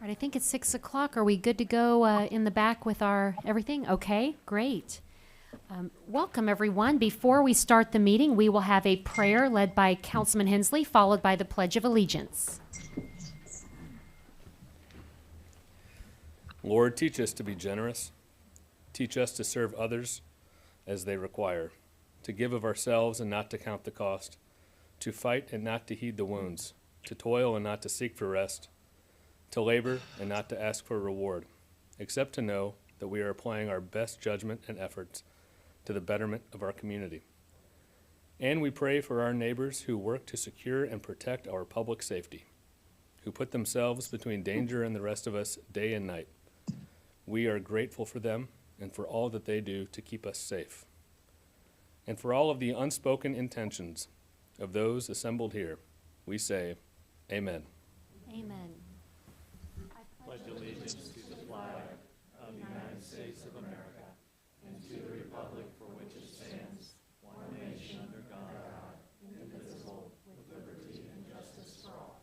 right, I think it's 6 o'clock. Are we good to go in the back with our everything? Okay, great. Welcome, everyone. Before we start the meeting, we will have a prayer led by Councilman Hensley, followed by the Pledge of Allegiance. Lord, teach us to be generous. Teach us to serve others as they require, to give of ourselves and not to count the cost, to fight and not to heed the wounds, to toil and not to seek for rest, to labor and not to ask for reward, except to know that we are applying our best judgment and efforts to the betterment of our community. And we pray for our neighbors who work to secure and protect our public safety, who put themselves between danger and the rest of us day and night. We are grateful for them and for all that they do to keep us safe. And for all of the unspoken intentions of those assembled here, we say, Amen. Amen. Pledge allegiance to the flag of the United States of America and to the republic for which it stands, one nation under God, indivisible, with liberty and justice for all.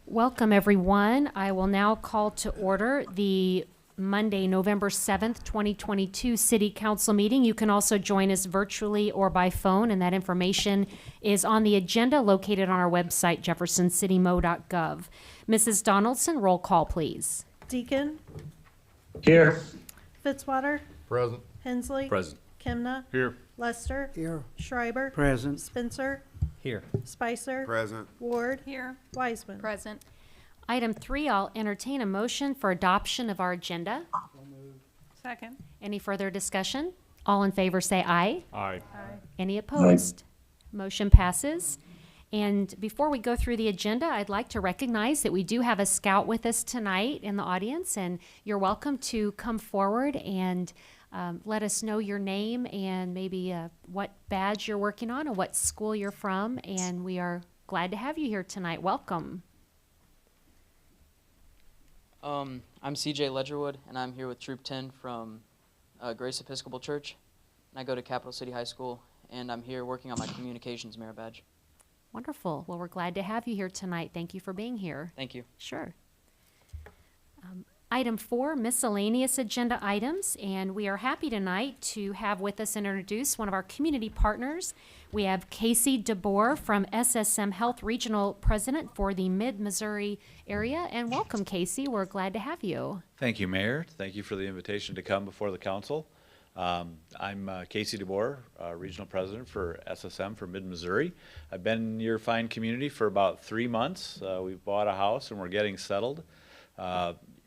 Welcome, everyone. I will now call to order the Monday, November 7th, 2022 City Council meeting. You can also join us virtually or by phone, and that information is on the agenda located on our website, jeffersoncitymo.gov. Mrs. Donaldson, roll call, please. Deacon, Here. Fitzwater, Present. Hensley, Present. Kimna, Here. Lester, Here. Schreiber, Present. Spencer, Here. Spicer, Present. Ward, Here. Wiseman. Present. Item 3, I'll entertain a motion for adoption of our agenda. Second. Any further discussion? All in favor say aye. Aye. Any opposed? Motion passes. And before we go through the agenda, I'd like to recognize that we do have a scout with us tonight in the audience, and you're welcome to come forward and let us know your name and maybe what badge you're working on and what school you're from, and we are glad to have you here tonight. Welcome. I'm CJ Ledgerwood, and I'm here with Troop 10 from Grace Episcopal Church. And I go to Capital City High School, and I'm here working on my communications merit badge. Wonderful. Well, we're glad to have you here tonight. Thank you for being here. Thank you. Sure. Item 4, miscellaneous agenda items, and we are happy tonight to have with us and introduce one of our community partners. We have Casey DeBoer from SSM Health Regional President for the Mid-Missouri area, and welcome, Casey. We're glad to have you. Thank you, Mayor. Thank you for the invitation to come before the council. I'm Casey DeBoer, Regional President for SSM for Mid-Missouri. I've been in your fine community for about 3 months. We've bought a house and we're getting settled.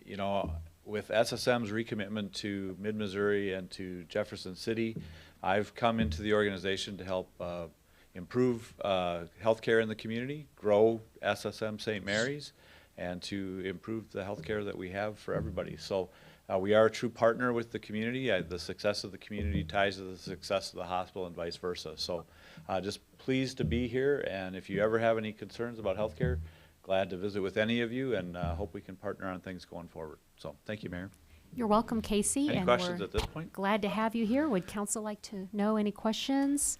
You know, with SSM's recommitment to Mid-Missouri and to Jefferson City, I've come into the organization to help improve healthcare in the community, grow SSM St. Mary's, and to improve the healthcare that we have for everybody. So we are a true partner with the community. The success of the community ties to the success of the hospital and vice versa. So just pleased to be here, and if you ever have any concerns about healthcare, glad to visit with any of you, and hope we can partner on things going forward. So thank you, Mayor. You're welcome, Casey. Any and questions we're at this point? glad to have you here. Would council like to know any questions?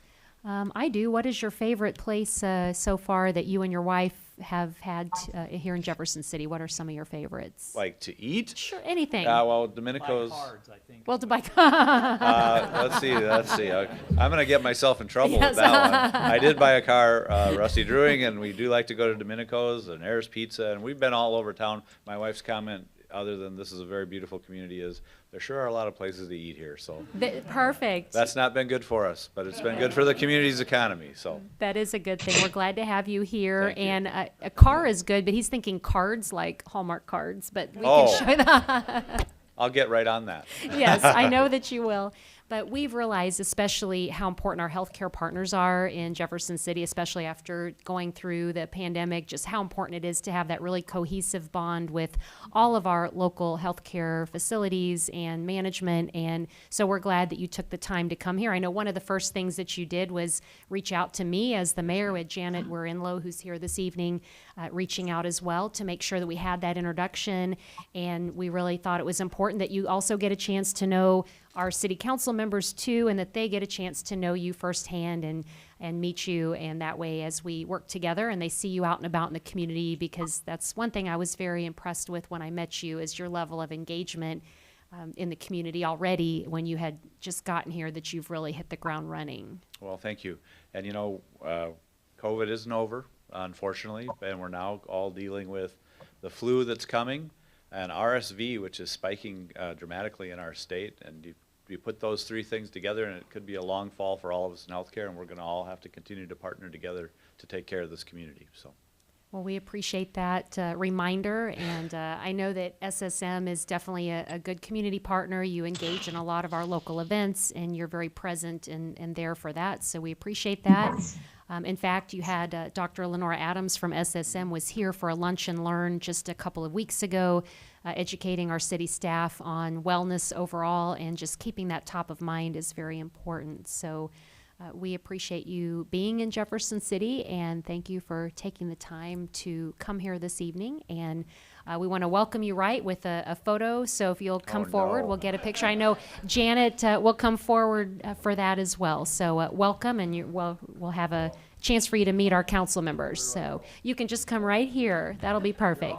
I do. What is your favorite place so far that you and your wife have had here in Jefferson City? What are some of your favorites? Like to eat? Sure, anything. Well, Domenico's. Cards, I think. Well, to buy. Let's see. I'm going to get myself in trouble with that one. I did buy a car, Rusty Drewing, and we do like to go to Domenico's and Air's Pizza, and we've been all over town. My wife's comment, other than this is a very beautiful community, is there sure are a lot of places to eat here. So Perfect. that's not been good for us, but it's been good for the community's economy. So That is a good thing. We're glad to have you here. Thank you. And a car is good, but he's thinking cards like Hallmark cards. But we can show that. I'll get right on that. Yes, I know that you will. But we've realized especially how important our healthcare partners are in Jefferson City, especially after going through the pandemic, just how important it is to have that really cohesive bond with all of our local healthcare facilities and management. And so we're glad that you took the time to come here. I know one of the first things that you did was reach out to me as the mayor with Janet Werinlow, who's here this evening, reaching out as well to make sure that we had that introduction. And we really thought it was important that you also get a chance to know our city council members too, and that they get a chance to know you firsthand and meet you, and that way as we work together and they see you out and about in the community, because that's one thing I was very impressed with when I met you, is your level of engagement in the community already when you had just gotten here, that you've really hit the ground running. Well, thank you. And COVID isn't over, unfortunately, and we're now all dealing with the flu that's coming and RSV, which is spiking dramatically in our state. And you put those three things together, and it could be a long fall for all of us in healthcare, and we're going to all have to continue to partner together to take care of this community. So. Well, we appreciate that reminder, and I know that SSM is definitely a good community partner. You engage in a lot of our local events, and you're very present and there for that, so we appreciate that. In fact, you had Dr. Lenora Adams from SSM was here for a lunch and learn just a couple of weeks ago, educating our city staff on wellness overall, and just keeping that top of mind is very important. So we appreciate you being in Jefferson City, and thank you for taking the time to come here this evening. And we want to welcome you with a photo. So if you'll come forward, we'll get a picture. I know Janet will come forward for that as well. So welcome, and we'll have a chance for you to meet our council members. So you can just come right here. That'll be perfect.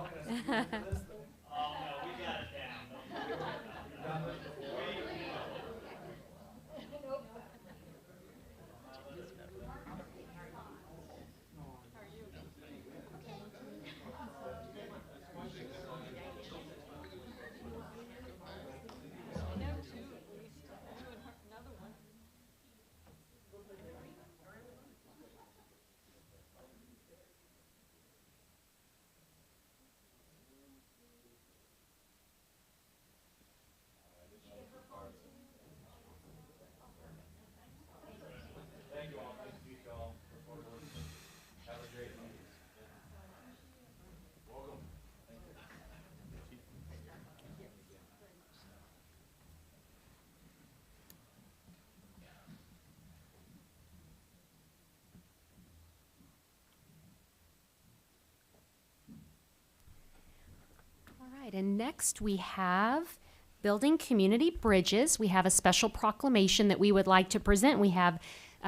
And next we have building community bridges. We have a special proclamation that we would like to present. We have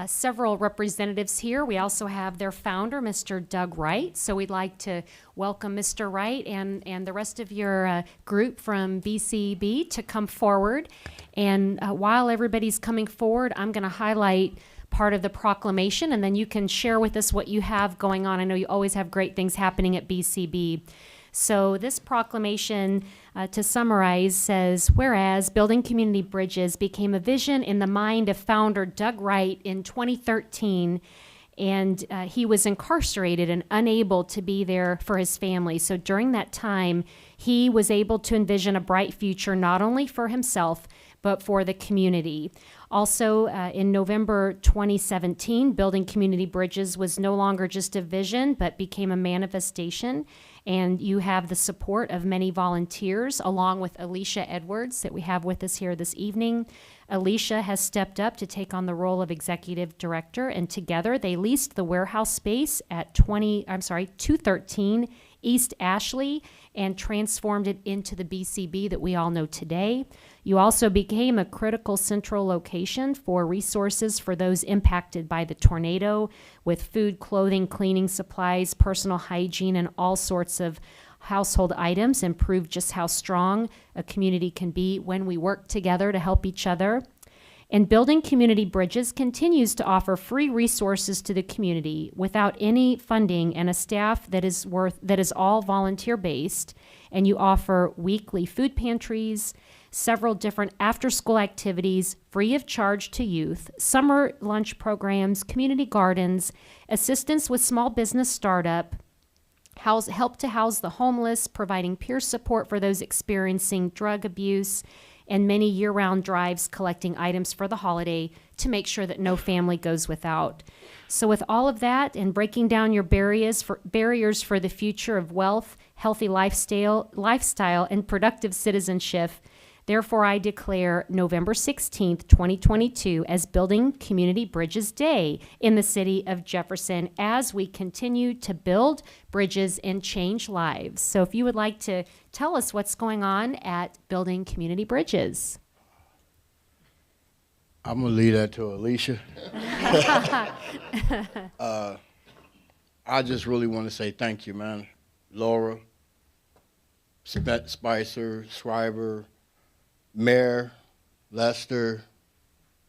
several representatives here. We also have their founder, Mr. Doug Wright. So we'd like to welcome Mr. Wright and the rest of your group from BCB to come forward. And while everybody's coming forward, I'm going to highlight part of the proclamation, and then you can share with us what you have going on. I know you always have great things happening at BCB. So this proclamation, to summarize, says, whereas building community bridges became a vision in the mind of founder Doug Wright in 2013, and he was incarcerated and unable to be there for his family. So during that time, he was able to envision a bright future not only for himself, but for the community. Also, in November 2017, building community bridges was no longer just a vision, but became a manifestation. And you have the support of many volunteers, along with Alicia Edwards that we have with us here this evening. Alicia has stepped up to take on the role of executive director, and together they leased the warehouse space at 213 East Ashley and transformed it into the BCB that we all know today. You also became a critical central location for resources for those impacted by the tornado, with food, clothing, cleaning supplies, personal hygiene, and all sorts of household items, and proved just how strong a community can be when we work together to help each other. And building community bridges continues to offer free resources to the community without any funding, and a staff that is all volunteer based. And you offer weekly food pantries, several different after-school activities free of charge to youth, summer lunch programs, community gardens, assistance with small business startup, help to house the homeless, providing peer support for those experiencing drug abuse, and many year-round drives collecting items for the holiday to make sure that no family goes without. So with all of that and breaking down your barriers for the future of wealth, healthy lifestyle, and productive citizenship, therefore I declare November 16th, 2022 as Building Community Bridges Day in the city of Jefferson, as we continue to build bridges and change lives. So if you would like to tell us what's going on at Building Community Bridges. I'm gonna leave that to Alicia. I just really want to say thank you, man. Laura, Spicer, Schreiber, Mayor, Lester,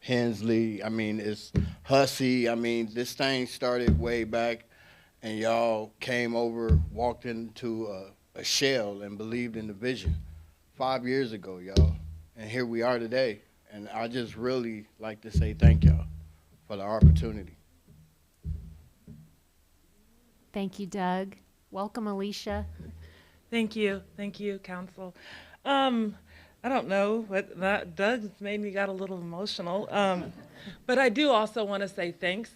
Hensley. I mean, it's Hussey. I mean, this thing started way back, and y'all came over, walked into a shell, and believed in the vision 5 years ago, y'all. And here we are today. And I just really like to say thank y'all for the opportunity. Thank you, Doug. Welcome, Alicia. Thank you, council. I don't know, but Doug's made me got a little emotional. But I do also want to say thanks.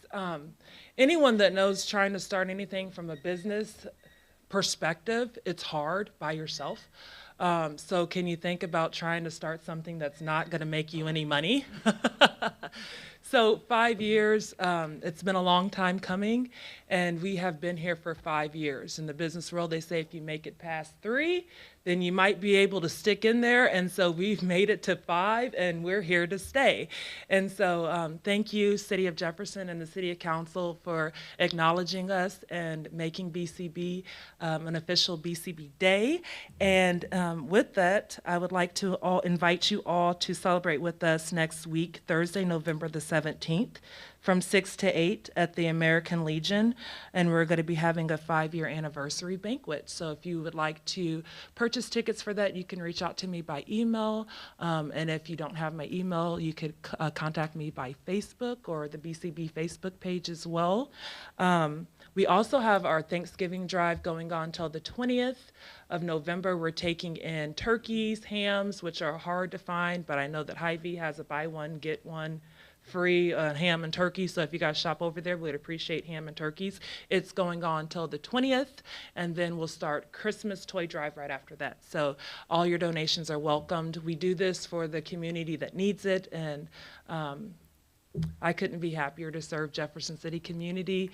Anyone that knows trying to start anything from a business perspective, it's hard by yourself. So can you think about trying to start something that's not going to make you any money? So 5 years, it's been a long time coming, and we have been here for 5 years. In the business world, they say if you make it past 3, then you might be able to stick in there. And so we've made it to 5, and we're here to stay. And so thank you, City of Jefferson and the City Council, for acknowledging us and making BCB an official BCB Day. And with that, I would like to invite you all to celebrate with us next week, Thursday, November the 17th, from 6 to 8 at the American Legion, and we're going to be having a 5-year anniversary banquet. So if you would like to purchase tickets for that, you can reach out to me by email, and if you don't have my email, you could contact me by Facebook or the BCB Facebook page as well. We also have our Thanksgiving drive going on till the 20th of November. We're taking in turkeys, hams, which are hard to find, but I know that Hy-Vee has a buy one, get one free ham and turkey. So if you guys shop over there, we'd appreciate ham and turkeys. It's going on till the 20th, and then we'll start Christmas toy drive right after that. So all your donations are welcomed. We do this for the community that needs it, and I couldn't be happier to serve Jefferson City community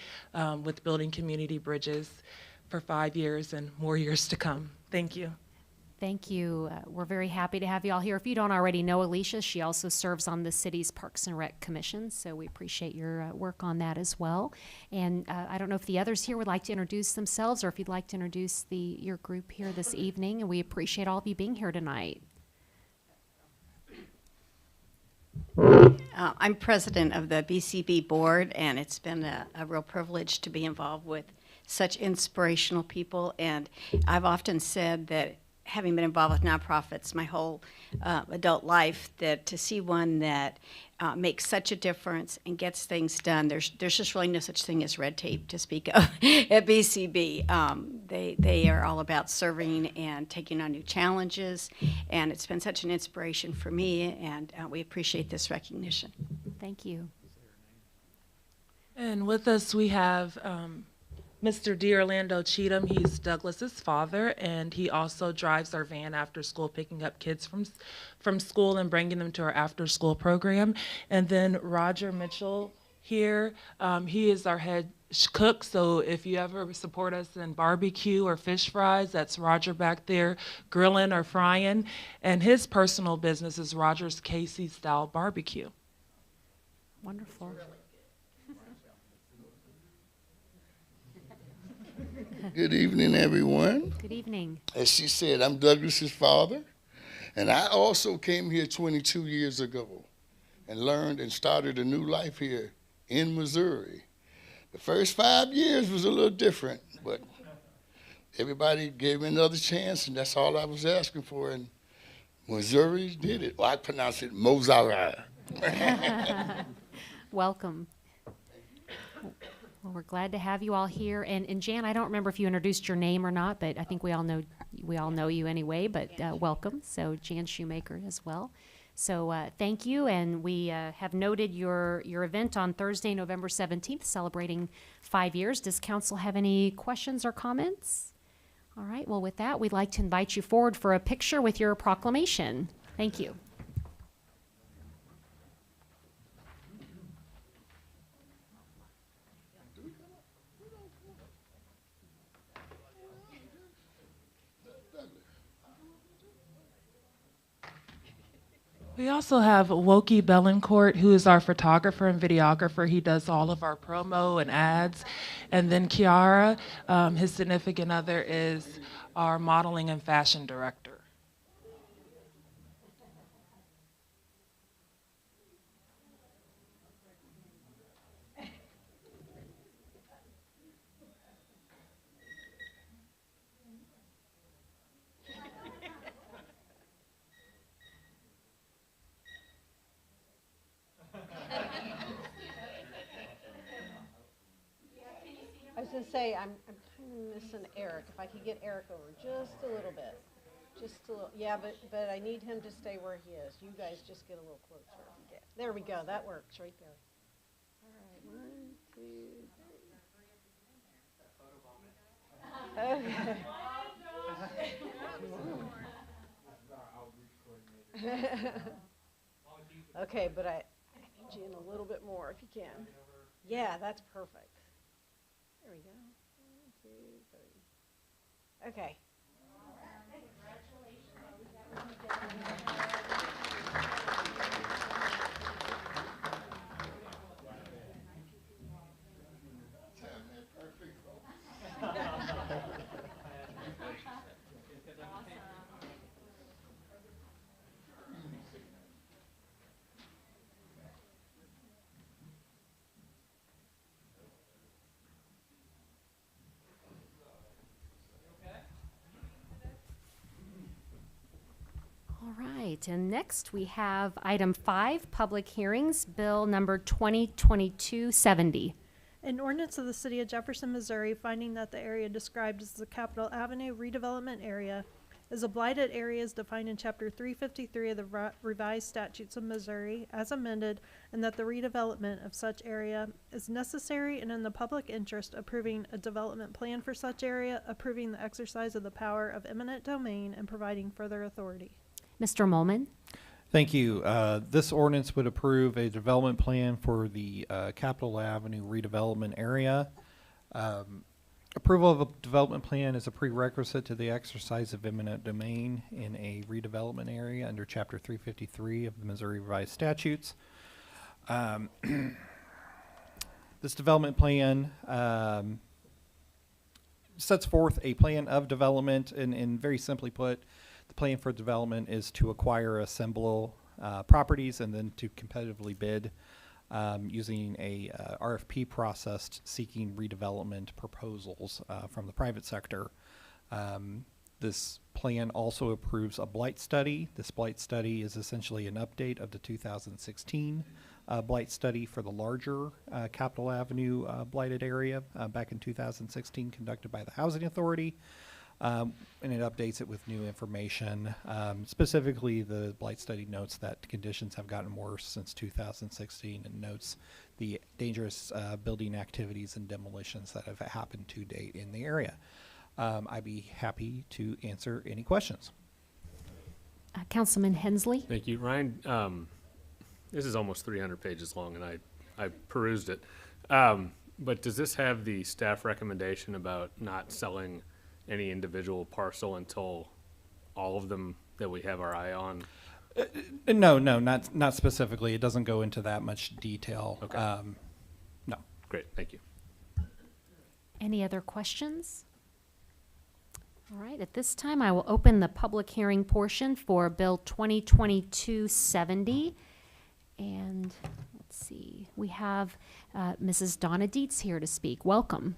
with building community bridges for 5 years and more years to come. Thank you. Thank you. We're very happy to have you all here. If you don't already know Alicia, she also serves on the city's Parks and Rec Commission, so we appreciate your work on that as well. And I don't know if the others here would like to introduce themselves, or if you'd like to introduce your group here this evening, and we appreciate all of you being here tonight. I'm president of the BCB board, and it's been a real privilege to be involved with such inspirational people. And I've often said that, having been involved with nonprofits my whole adult life, that to see one that makes such a difference and gets things done, there's just really no such thing as red tape to speak of at BCB. They are all about serving and taking on new challenges, and it's been such an inspiration for me, and we appreciate this recognition. Thank you. And with us we have Mr. D'Orlando Cheatham. He's Douglas's father, and he also drives our van after school, picking up kids from school and bringing them to our after school program. And then Roger Mitchell here, he is our head cook, so if you ever support us in barbecue or fish fries, that's Roger back there grilling or frying. And his personal business is Roger's Casey Style Barbecue. Wonderful. Good evening, everyone. Good evening. As she said, I'm Douglas's father, and I also came here 22 years ago and learned and started a new life here in Missouri. The first 5 years was a little different, but everybody gave me another chance, and that's all I was asking for, and Missouri did it. Well, I pronounce it Mozara. Welcome. Well, we're glad to have you all here. And Jan, I don't remember if you introduced your name or not, but I think we all know you anyway. But welcome. So Jan Shoemaker as well. So thank you. And we have noted your event on Thursday, November 17th, celebrating 5 years. Does council have any questions or comments? All right. Well, with that, we'd like to invite you forward for a picture with your proclamation. Thank you. We also have Woki Bellencourt, who is our photographer and videographer. He does all of our promo and ads. And then Kiara, his significant other, is our modeling and fashion director. I was gonna say, I'm kind of missing Eric. If I could get Eric over just a little bit. Just a little, yeah, but I need him to stay where he is. You guys just get a little closer. Yeah, there we go. That works right there. All right, 1, 2, 3. Okay. Okay, but I need you in a little bit more if you can. Yeah, that's perfect. There we go. 1, 2, 3. Okay. All right, and next we have item 5, public hearings, bill number 2022-70. An ordinance of the City of Jefferson, Missouri, finding that the area described as the Capitol Avenue redevelopment area is a blighted area as defined in Chapter 353 of the Revised Statutes of Missouri as amended, and that the redevelopment of such area is necessary and in the public interest, approving a development plan for such area, approving the exercise of the power of eminent domain, and providing further authority. Mr. Molman? Thank you. This ordinance would approve a development plan for the Capitol Avenue redevelopment area. Approval of a development plan is a prerequisite to the exercise of eminent domain in a redevelopment area under Chapter 353 of the Missouri Revised Statutes. This development plan sets forth a plan of development, and very simply put, the plan for development is to acquire, assemble properties, and then to competitively bid using a RFP process seeking redevelopment proposals from the private sector. This plan also approves a blight study. This blight study is essentially an update of the 2016 blight study for the larger Capitol Avenue blighted area back in 2016, conducted by the Housing Authority. And it updates it with new information. Specifically, the blight study notes that conditions have gotten worse since 2016 and notes the dangerous building activities and demolitions that have happened to date in the area. I'd be happy to answer any questions. Councilman Hensley? Thank you, Ryan. This is almost 300 pages long, and I perused it. But does this have the staff recommendation about not selling any individual parcel until all of them that we have our eye on? No, not specifically. It doesn't go into that much detail. Okay. No. Great, thank you. Any other questions? All right, at this time, I will open the public hearing portion for Bill 2022-70. And let's see, we have Mrs. Donna Dietz here to speak. Welcome.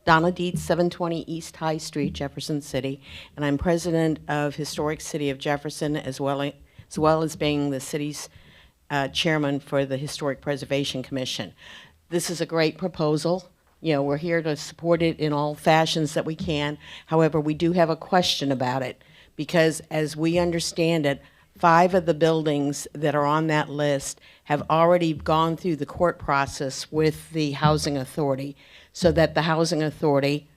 Donna Dietz, 720 East High Street, Jefferson City, and I'm president of Historic City of Jefferson, as well as being the city's chairman for the Historic Preservation Commission. This is a great proposal. You know, we're here to support it in all fashions that we can. However, we do have a question about it, because as we understand it, 5 of the buildings that are on that list have already gone through the court process with the Housing Authority, so that the Housing Authority,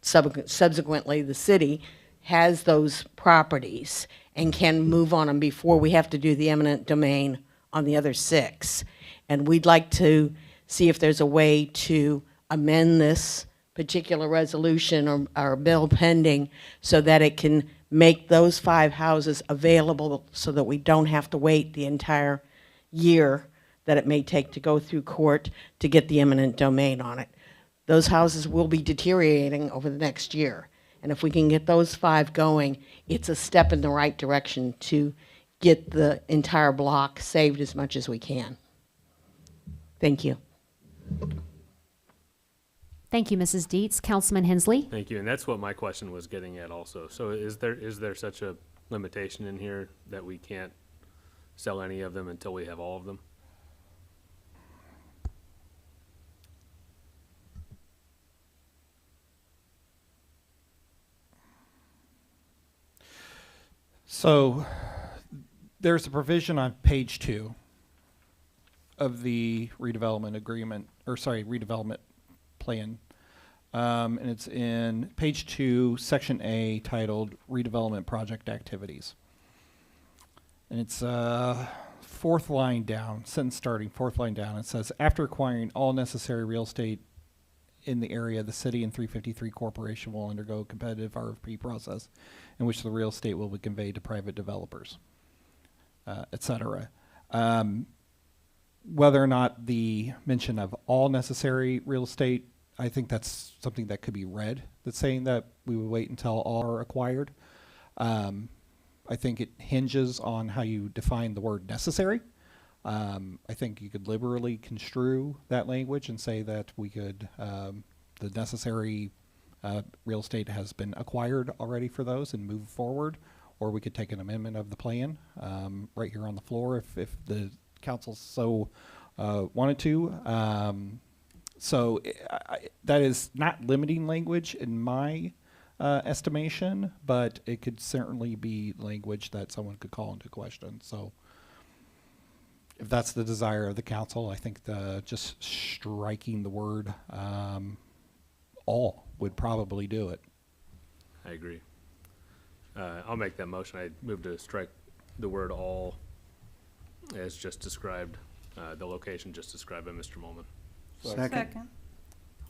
subsequently the city, has those properties and can move on them before we have to do the eminent domain on the other 6. And we'd like to see if there's a way to amend this particular resolution or bill pending so that it can make those 5 houses available so that we don't have to wait the entire year that it may take to go through court to get the eminent domain on it. Those houses will be deteriorating over the next year. And if we can get those 5 going, it's a step in the right direction to get the entire block saved as much as we can. Thank you. Thank you, Mrs. Dietz. Councilman Hensley? Thank you, and that's what my question was getting at also. So is there such a limitation in here that we can't sell any of them until we have all of them? So there's a provision on page 2 of the redevelopment agreement, or sorry, redevelopment plan. And it's in page 2, section A, titled Redevelopment Project Activities. And it's 4th line down, sentence starting, 4th line down. It says, after acquiring all necessary real estate in the area, the city and 353 Corporation will undergo a competitive RFP process in which the real estate will be conveyed to private developers, et cetera. Whether or not the mention of all necessary real estate, I think that's something that could be read, that's saying that we would wait until all are acquired. I think it hinges on how you define the word necessary. I think you could liberally construe that language and say that we could, the necessary real estate has been acquired already for those and move forward, or we could take an amendment of the plan right here on the floor if the council so wanted to. So that is not limiting language in my estimation, but it could certainly be language that someone could call into question. So if that's the desire of the council, I think just striking the word all would probably do it. I agree. I'll make that motion. I move to strike the word all as just described, the location just described by Mr. Molman. Second.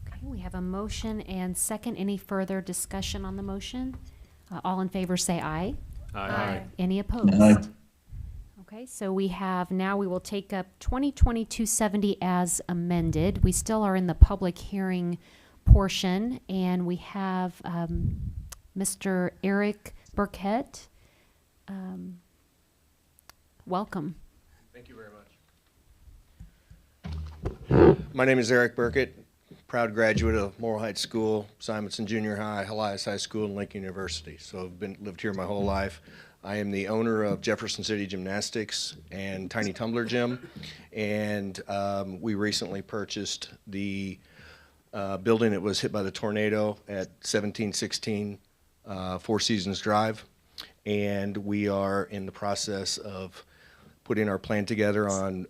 Okay, we have a motion and second. Any further discussion on the motion? All in favor say aye. Aye. Any opposed? Okay, so we will take up 2020-270 as amended. We still are in the public hearing portion, and we have Mr. Eric Burkett. Welcome. Thank you very much. My name is Eric Burkett, proud graduate of Morrill Heights School, Simonson Junior High, Elias High School, and Lincoln University. So I've lived here my whole life. I am the owner of Jefferson City Gymnastics and Tiny Tumbler Gym, and we recently purchased the building that was hit by the tornado at 1716 Four Seasons Drive, and we are in the process of putting our plan together on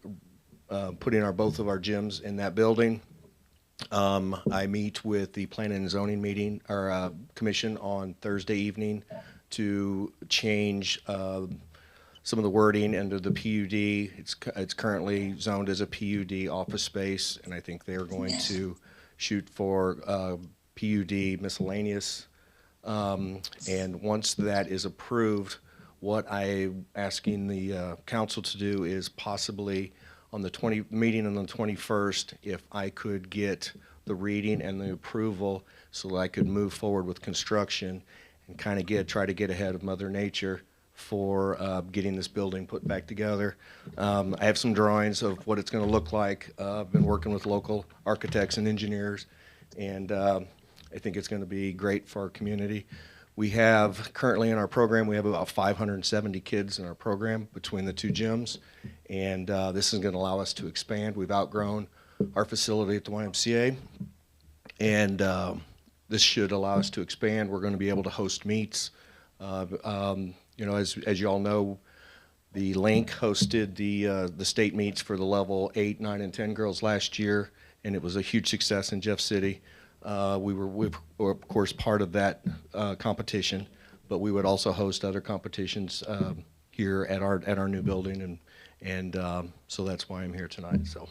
putting both of our gyms in that building. I meet with the Planning and Zoning meeting or commission on Thursday evening to change some of the wording under the PUD. It's currently zoned as a PUD office space, and I think they are going to shoot for PUD miscellaneous. And once that is approved, what I'm asking the council to do is possibly on the meeting on the 21st, if I could get the reading and the approval so that I could move forward with construction and kind of try to get ahead of Mother Nature for getting this building put back together. I have some drawings of what it's going to look like. I've been working with local architects and engineers, and I think it's going to be great for our community. We have currently in our program, we have about 570 kids in our program between the two gyms, and this is going to allow us to expand. We've outgrown our facility at the YMCA, and this should allow us to expand. We're going to be able to host meets. You know, as you all know, the Link hosted the state meets for the level 8, 9, and 10 girls last year, and it was a huge success in Jeff City. We were of course part of that competition, but we would also host other competitions here at our new building, and so that's why I'm here tonight. So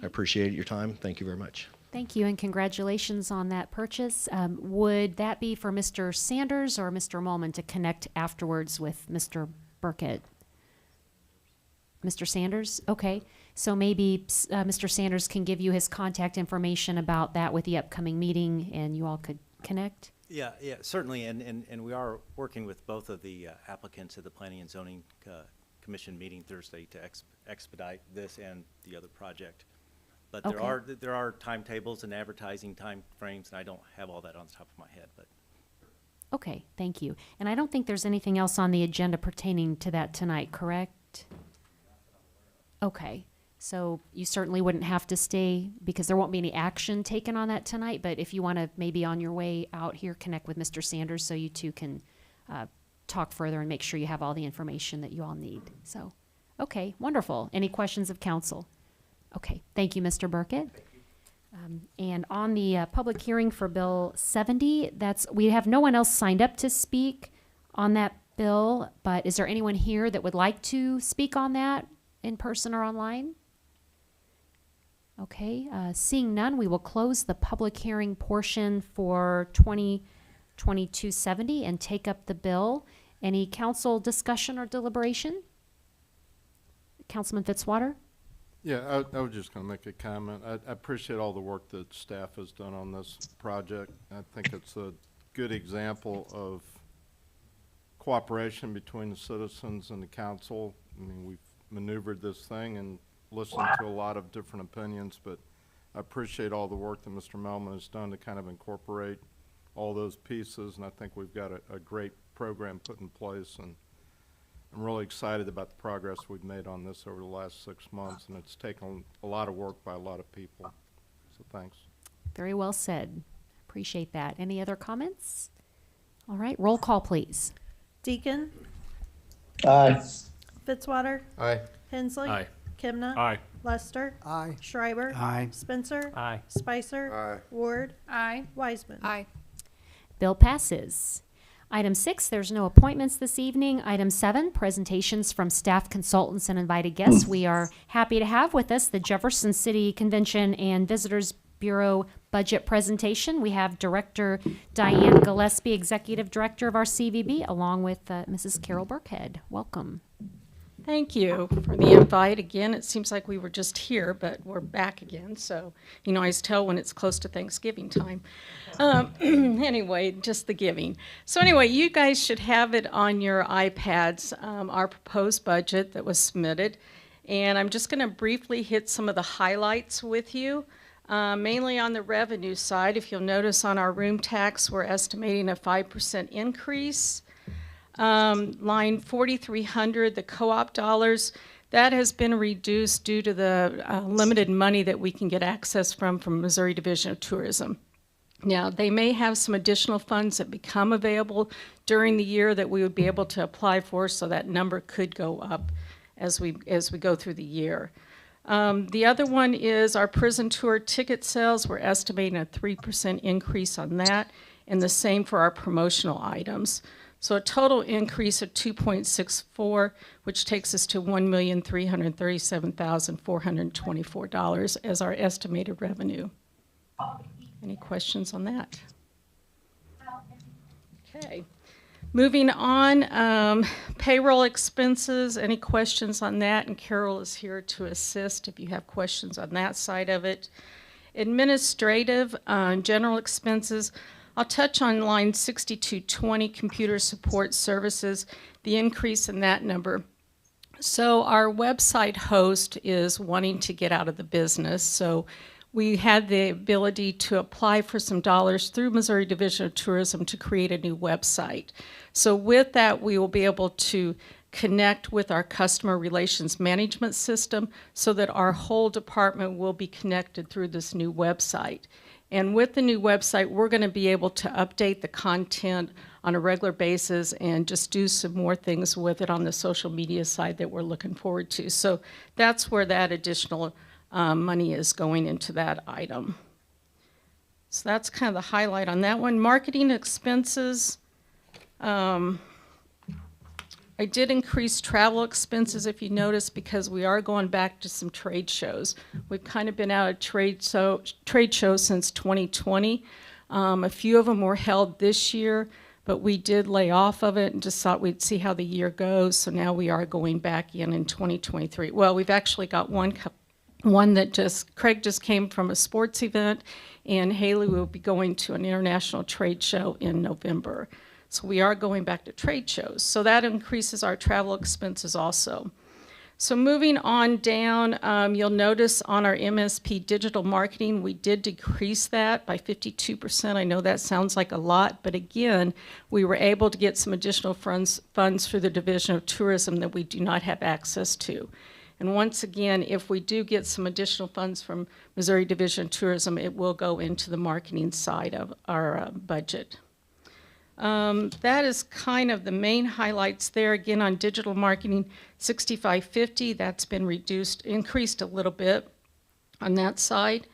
I appreciate your time. Thank you very much. Thank you, and congratulations on that purchase. Would that be for Mr. Sanders or Mr. Molman to connect afterwards with Mr. Burkett? Mr. Sanders? Okay. So maybe Mr. Sanders can give you his contact information about that with the upcoming meeting, and you all could connect? Yeah, certainly, and we are working with both of the applicants at the Planning and Zoning Commission meeting Thursday to expedite this and the other project. But there are timetables and advertising time frames, and I don't have all that on the top of my head, but. Okay, thank you. And I don't think there's anything else on the agenda pertaining to that tonight, correct? Okay, so you certainly wouldn't have to stay because there won't be any action taken on that tonight, but if you want to maybe on your way out here connect with Mr. Sanders so you two can talk further and make sure you have all the information that you all need. So, okay, wonderful. Any questions of council? Okay, thank you, Mr. Burkett. And on the public hearing for Bill 70, we have no one else signed up to speak on that bill, but is there anyone here that would like to speak on that in person or online? Okay, seeing none, we will close the public hearing portion for 2022-70 and take up the bill. Any council discussion or deliberation? Councilman Fitzwater? Yeah, I was just going to make a comment. I appreciate all the work that staff has done on this project. I think it's a good example of cooperation between the citizens and the council. I mean, we've maneuvered this thing and listened to a lot of different opinions, but I appreciate all the work that Mr. Melman has done to kind of incorporate all those pieces, and I think we've got a great program put in place, and I'm really excited about the progress we've made on this over the last 6 months, and it's taken a lot of work by a lot of people. So thanks. Very well said. Appreciate that. Any other comments? All right, roll call, please. Deacon, Aye. Fitzwater, Aye. Hensley. Aye. Kimna. Aye. Lester. Aye. Schreiber. Aye. Spencer. Aye. Spicer. Aye. Ward. Aye. Wiseman. Aye. Bill passes. Item 6, there's no appointments this evening. Item 7, presentations from staff consultants and invited guests. We are happy to have with us the Jefferson City Convention and Visitors Bureau budget presentation. We have Director Diane Gillespie, Executive Director of our CVB, along with Mrs. Carol Burkhead. Welcome. Thank you for the invite. Again, it seems like we were just here, but we're back again. So you can always tell when it's close to Thanksgiving time. Anyway, just the giving. So anyway, you guys should have it on your iPads, our proposed budget that was submitted. And I'm just going to briefly hit some of the highlights with you. Mainly on the revenue side. If you'll notice on our room tax, we're estimating a 5% increase. Line 4300, the co-op dollars, that has been reduced due to the limited money that we can get access from Missouri Division of Tourism. Now, they may have some additional funds that become available during the year that we would be able to apply for, so that number could go up as we go through the year. The other one is our prison tour ticket sales. We're estimating a 3% increase on that, and the same for our promotional items. So a total increase of 2.64, which takes us to $1,337,424 as our estimated revenue. Any questions on that? Okay. Moving on, payroll expenses. Any questions on that? And Carol is here to assist if you have questions on that side of it. Administrative, general expenses. I'll touch on line 6220, computer support services, the increase in that number. So our website host is wanting to get out of the business, so we had the ability to apply for some dollars through Missouri Division of Tourism to create a new website. So with that, we will be able to connect with our customer relations management system so that our whole department will be connected through this new website. And with the new website, we're going to be able to update the content on a regular basis and just do some more things with it on the social media side that we're looking forward to. So that's where that additional money is going into that item. So that's kind of the highlight on that one. Marketing expenses. I did increase travel expenses, if you notice, because we are going back to some trade shows. We've kind of been out of trade shows since 2020. A few of them were held this year, but we did lay off of it and just thought we'd see how the year goes. So now we are going back in 2023. Well, we've actually got one that Craig just came from a sports event, and Haley will be going to an international trade show in November. So we are going back to trade shows. So that increases our travel expenses also. So moving on down, you'll notice on our MSP digital marketing, we did decrease that by 52%. I know that sounds like a lot, but again, we were able to get some additional funds through the Division of Tourism that we do not have access to. And once again, if we do get some additional funds from Missouri Division of Tourism, it will go into the marketing side of our budget. That is kind of the main highlights there. Again, on digital marketing, 6550, that's been increased a little bit on that side.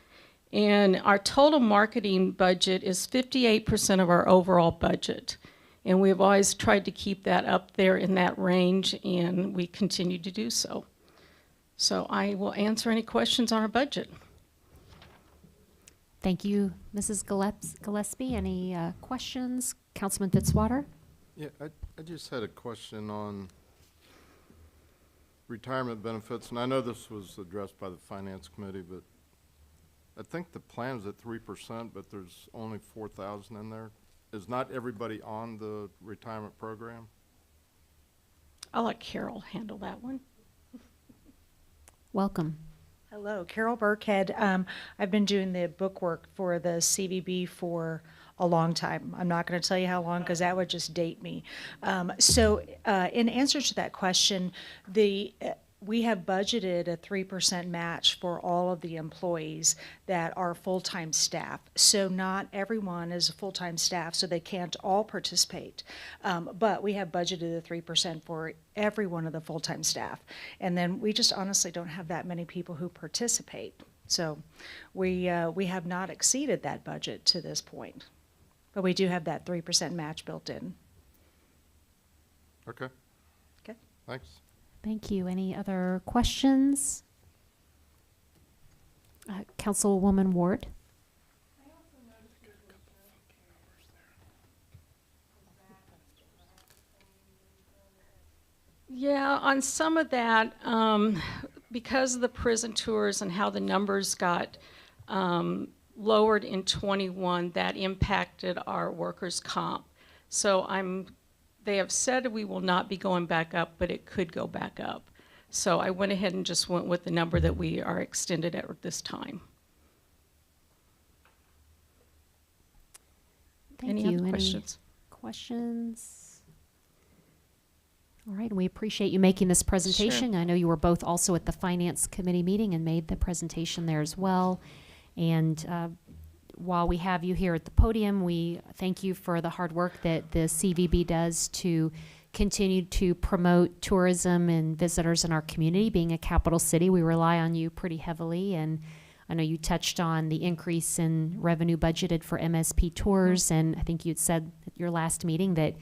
And our total marketing budget is 58% of our overall budget. And we've always tried to keep that up there in that range, and we continue to do so. So I will answer any questions on our budget. Thank you, Mrs. Gillespie. Any questions? Councilman Fitzwater? Yeah, I just had a question on retirement benefits, and I know this was addressed by the Finance Committee, but I think the plan is at 3%, but there's only 4,000 in there. Is not everybody on the retirement program? I'll let Carol handle that one. Welcome. Hello, Carol Burkhead. I've been doing the book work for the CVB for a long time. I'm not going to tell you how long because that would just date me. In answer to that question, we have budgeted a 3% match for all of the employees that are full-time staff. So not everyone is a full-time staff, so they can't all participate. But we have budgeted a 3% for every one of the full-time staff. And then we just honestly don't have that many people who participate. So we have not exceeded that budget to this point. But we do have that 3% match built in. Okay. Okay. Thanks. Thank you. Any other questions? Councilwoman Ward? Yeah, on some of that, because of the prison tours and how the numbers got lowered in 21, that impacted our workers' comp. So they have said we will not be going back up, but it could go back up. So I went ahead and just went with the number that we are extended at this time. Thank you. Other questions? Questions? All right, and we appreciate you making this presentation. Sure. I know you were both also at the Finance Committee meeting and made the presentation there as well. And while we have you here at the podium, we thank you for the hard work that the CVB does to continue to promote tourism and visitors in our community. Being a capital city, we rely on you pretty heavily. And I know you touched on the increase in revenue budgeted for MSP tours. And I think you'd said at your last meeting that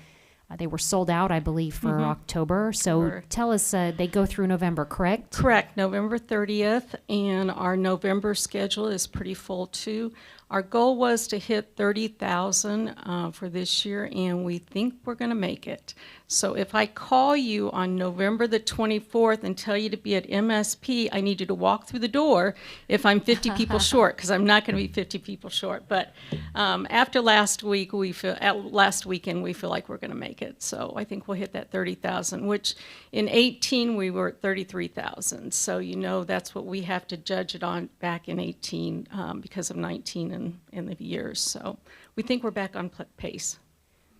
they were sold out, I believe, for October. So tell us, they go through November, correct? Correct, November 30th, and our November schedule is pretty full too. Our goal was to hit 30,000 for this year, and we think we're going to make it. So if I call you on November the 24th and tell you to be at MSP, I need you to walk through the door if I'm 50 people short, because I'm not going to be 50 people short. But after last weekend, we feel like we're going to make it. So I think we'll hit that 30,000, which in 18 we were at 33,000. So you know that's what we have to judge it on back in 18 because of 19 and the years. So we think we're back on pace.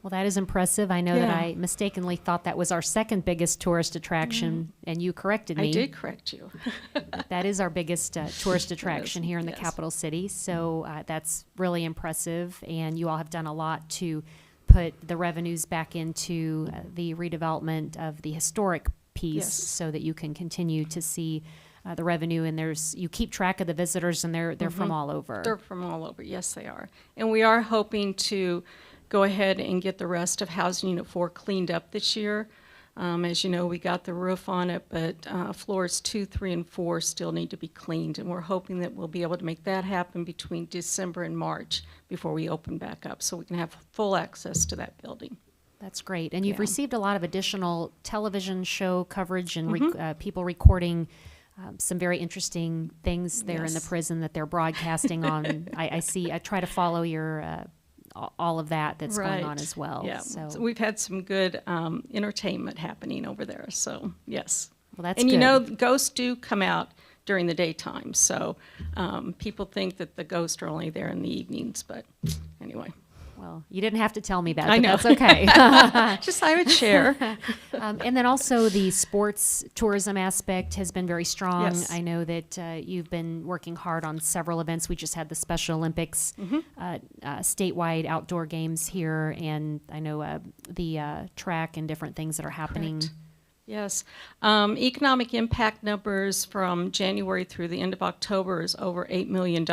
Well, that is impressive. I know that I mistakenly thought that was our second biggest tourist attraction, and you corrected me. I did correct you. That is our biggest tourist attraction here in the capital city. So that's really impressive, and you all have done a lot to put the revenues back into the redevelopment of the historic piece so that you can continue to see the revenue, and you keep track of the visitors, and they're from all over. They're from all over, yes they are. And we are hoping to go ahead and get the rest of Housing Unit 4 cleaned up this year. As you know, we got the roof on it, but floors 2, 3, and 4 still need to be cleaned, and we're hoping that we'll be able to make that happen between December and March before we open back up, so we can have full access to that building. That's great. And you've Yeah. received a lot of additional television show coverage and people recording some very interesting things there in the Yes. prison that they're broadcasting on. I see, I try to follow your, all of that that's going on as well. Yeah, So, so we've had some good entertainment happening over there, so yes. well, that's And good. you know, ghosts do come out during the daytime, so people think that the ghosts are only there in the evenings, but anyway. Well, you didn't have to tell me that, I but know. that's okay. Just I would share. And then also the sports tourism aspect has been very strong. Yes. I know that you've been working hard on several events. We just had the Special Olympics statewide outdoor games here, and I know the track and different things that are happening. Correct. Yes. Economic impact numbers from January through the end of October is over $8 million.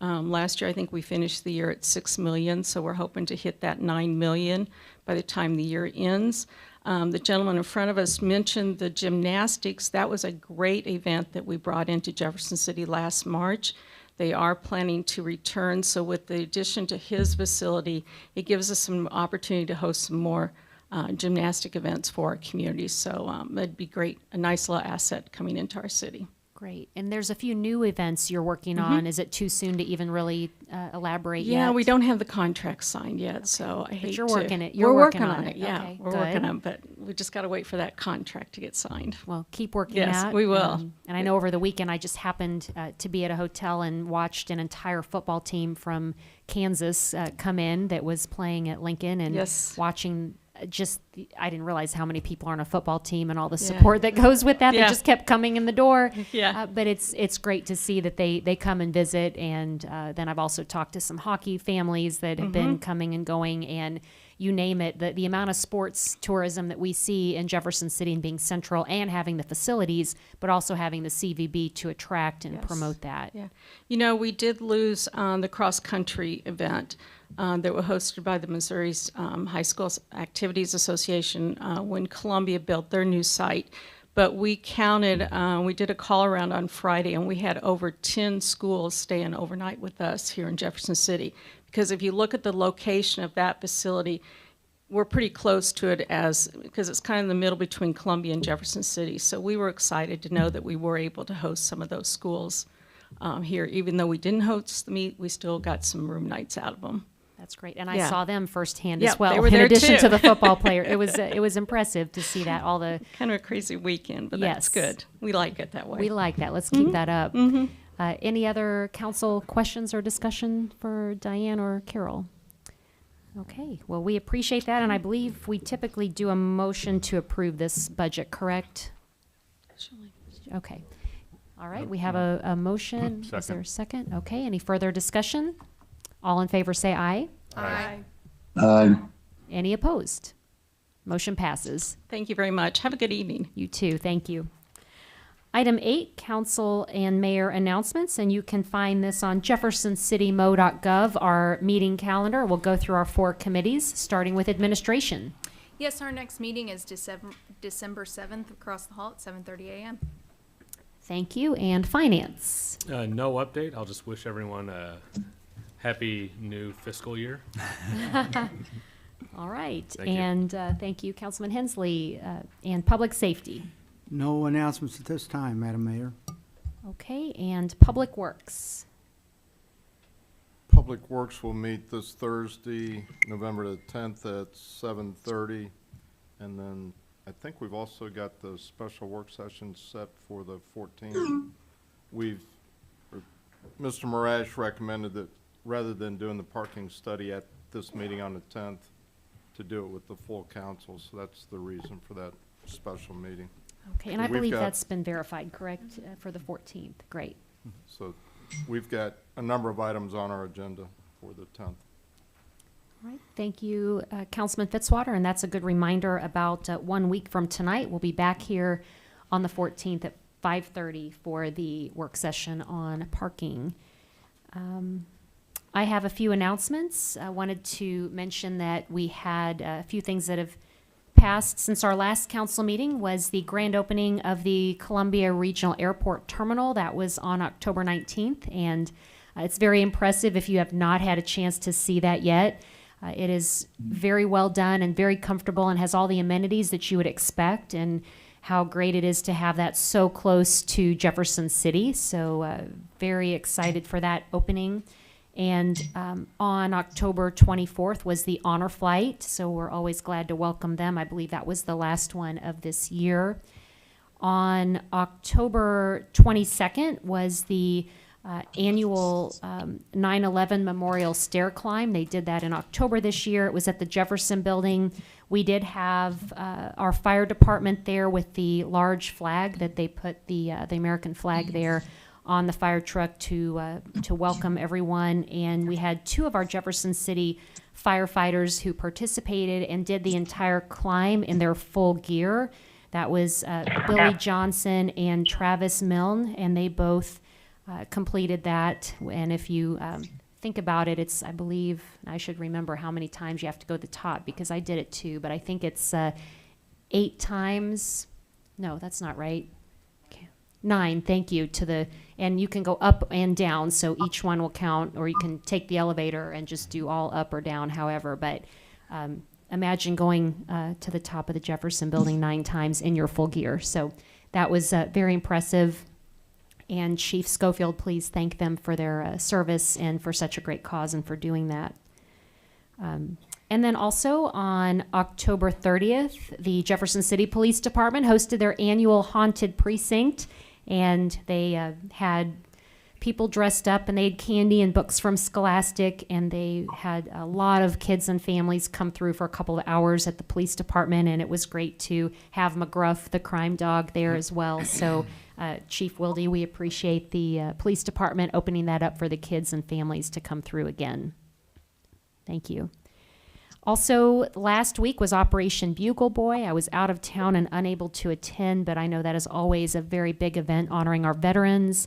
Last year, I think we finished the year at $6 million, so we're hoping to hit that $9 million by the time the year ends. The gentleman in front of us mentioned the gymnastics. That was a great event that we brought into Jefferson City last March. They are planning to return, so with the addition to his facility, it gives us some opportunity to host some more gymnastic events for our community. So that'd be great, a nice little asset coming into our city. Great. And there's a few new events you're working on. Is it too soon to even really elaborate yet? Yeah, we don't have the contract signed yet, so I hate you're to. working it. We're working on it. Yeah, Okay, we're good. working on it, but we just got to wait for that contract to get signed. Well, keep working Yes, that. we will. And I know over the weekend I just happened to be at a hotel and watched an entire football team from Kansas come in that was playing at Lincoln, and Yes. watching I didn't realize how many people are on a football team and all the Yeah. support that goes with that. Yeah. They just kept coming in the door. Yeah. But it's great to see that they come and visit. And then I've also talked to some hockey families that have been coming and going, and you name it, the amount of sports tourism that we see in Jefferson City and being central and having the facilities, but also having the CVB to attract and Yes. promote that. Yeah. You know, we did lose the cross-country event that was hosted by the Missouri's High School Activities Association when Columbia built their new site. But we counted, we did a call around on Friday, and we had over 10 schools staying overnight with us here in Jefferson City. Because if you look at the location of that facility, we're pretty close to it because it's kind of in the middle between Columbia and Jefferson City. So we were excited to know that we were able to host some of those schools here. Even though we didn't host the meet, we still got some room nights out of them. That's great, and I Yeah. saw them firsthand Yeah, as well. they were In there addition too. to the football player, it was impressive to see that all the. Kind of a crazy weekend, but Yes. that's good. We like it that way. We like that. Let's keep that up. Any other council questions or discussion for Diane or Carol? Okay, well, we appreciate that, and I believe we typically do a motion to approve this budget, correct? Okay. All right, we have a motion. Is there a second? Okay, any further discussion? All in favor say aye. Aye. Any opposed? Motion passes. Thank you very much. Have a good evening. You too, thank you. Item 8, council and mayor announcements, and you can find this on jeffersoncitymo.gov, our meeting calendar. We'll go through our 4 committees, starting with administration. Yes, our next meeting is December 7th across the hall at 7:30 a.m. Thank you, and finance. No update. I'll just wish everyone a happy new fiscal year. All right, Thank you. and thank you, Councilman Hensley, and public safety. No announcements at this time, Madam Mayor. Okay, and public works. Public Works will meet this Thursday, November the 10th at 7:30. And then I think we've also got the special work session set for the 14th. Mr. Marash recommended that rather than doing the parking study at this meeting on the 10th, to do it with the full council. So that's the reason for that special meeting. Okay, and I We've believe got- that's been verified, correct, for the 14th? Great. So we've got a number of items on our agenda for the 10th. All right, thank you, Councilman Fitzwater, and that's a good reminder about 1 week from tonight. We'll be back here on the 14th at 5:30 for the work session on parking. I have a few announcements. I wanted to mention that we had a few things that have passed since our last council meeting was the grand opening of the Columbia Regional Airport Terminal. That was on October 19th, and it's very impressive if you have not had a chance to see that yet. It is very well done and very comfortable and has all the amenities that you would expect, and how great it is to have that so close to Jefferson City. So very excited for that opening. And on October 24th was the honor flight, so we're always glad to welcome them. I believe that was the last one of this year. On October 22nd was the annual 9/11 Memorial Stair Climb. They did that in October this year. It was at the Jefferson Building. We did have our fire department there with the large flag that they put the American flag there on the fire truck to welcome everyone. And we had 2 of our Jefferson City firefighters who participated and did the entire climb in their full gear. That was Billy Johnson and Travis Milne, and they both completed that. And if you think about it, it's, I believe, I should remember how many times you have to go to the top because I did it too, but I think it's 8 times. No, that's not right. 9, thank you, and you can go up and down, so each one will count, or you can take the elevator and just do all up or down, however. But imagine going to the top of the Jefferson Building 9 times in your full gear. So that was very impressive. And Chief Schofield, please thank them for their service and for such a great cause and for doing that. And then also on October 30th, the Jefferson City Police Department hosted their annual Haunted Precinct, and they had people dressed up, and they had candy and books from Scholastic, and they had a lot of kids and families come through for a couple of hours at the police department, and it was great to have McGruff, the crime dog, there as well. So Chief Wilde, we appreciate the police department opening that up for the kids and families to come through again. Thank you. Also, last week was Operation Bugle Boy. I was out of town and unable to attend, but I know that is always a very big event honoring our veterans.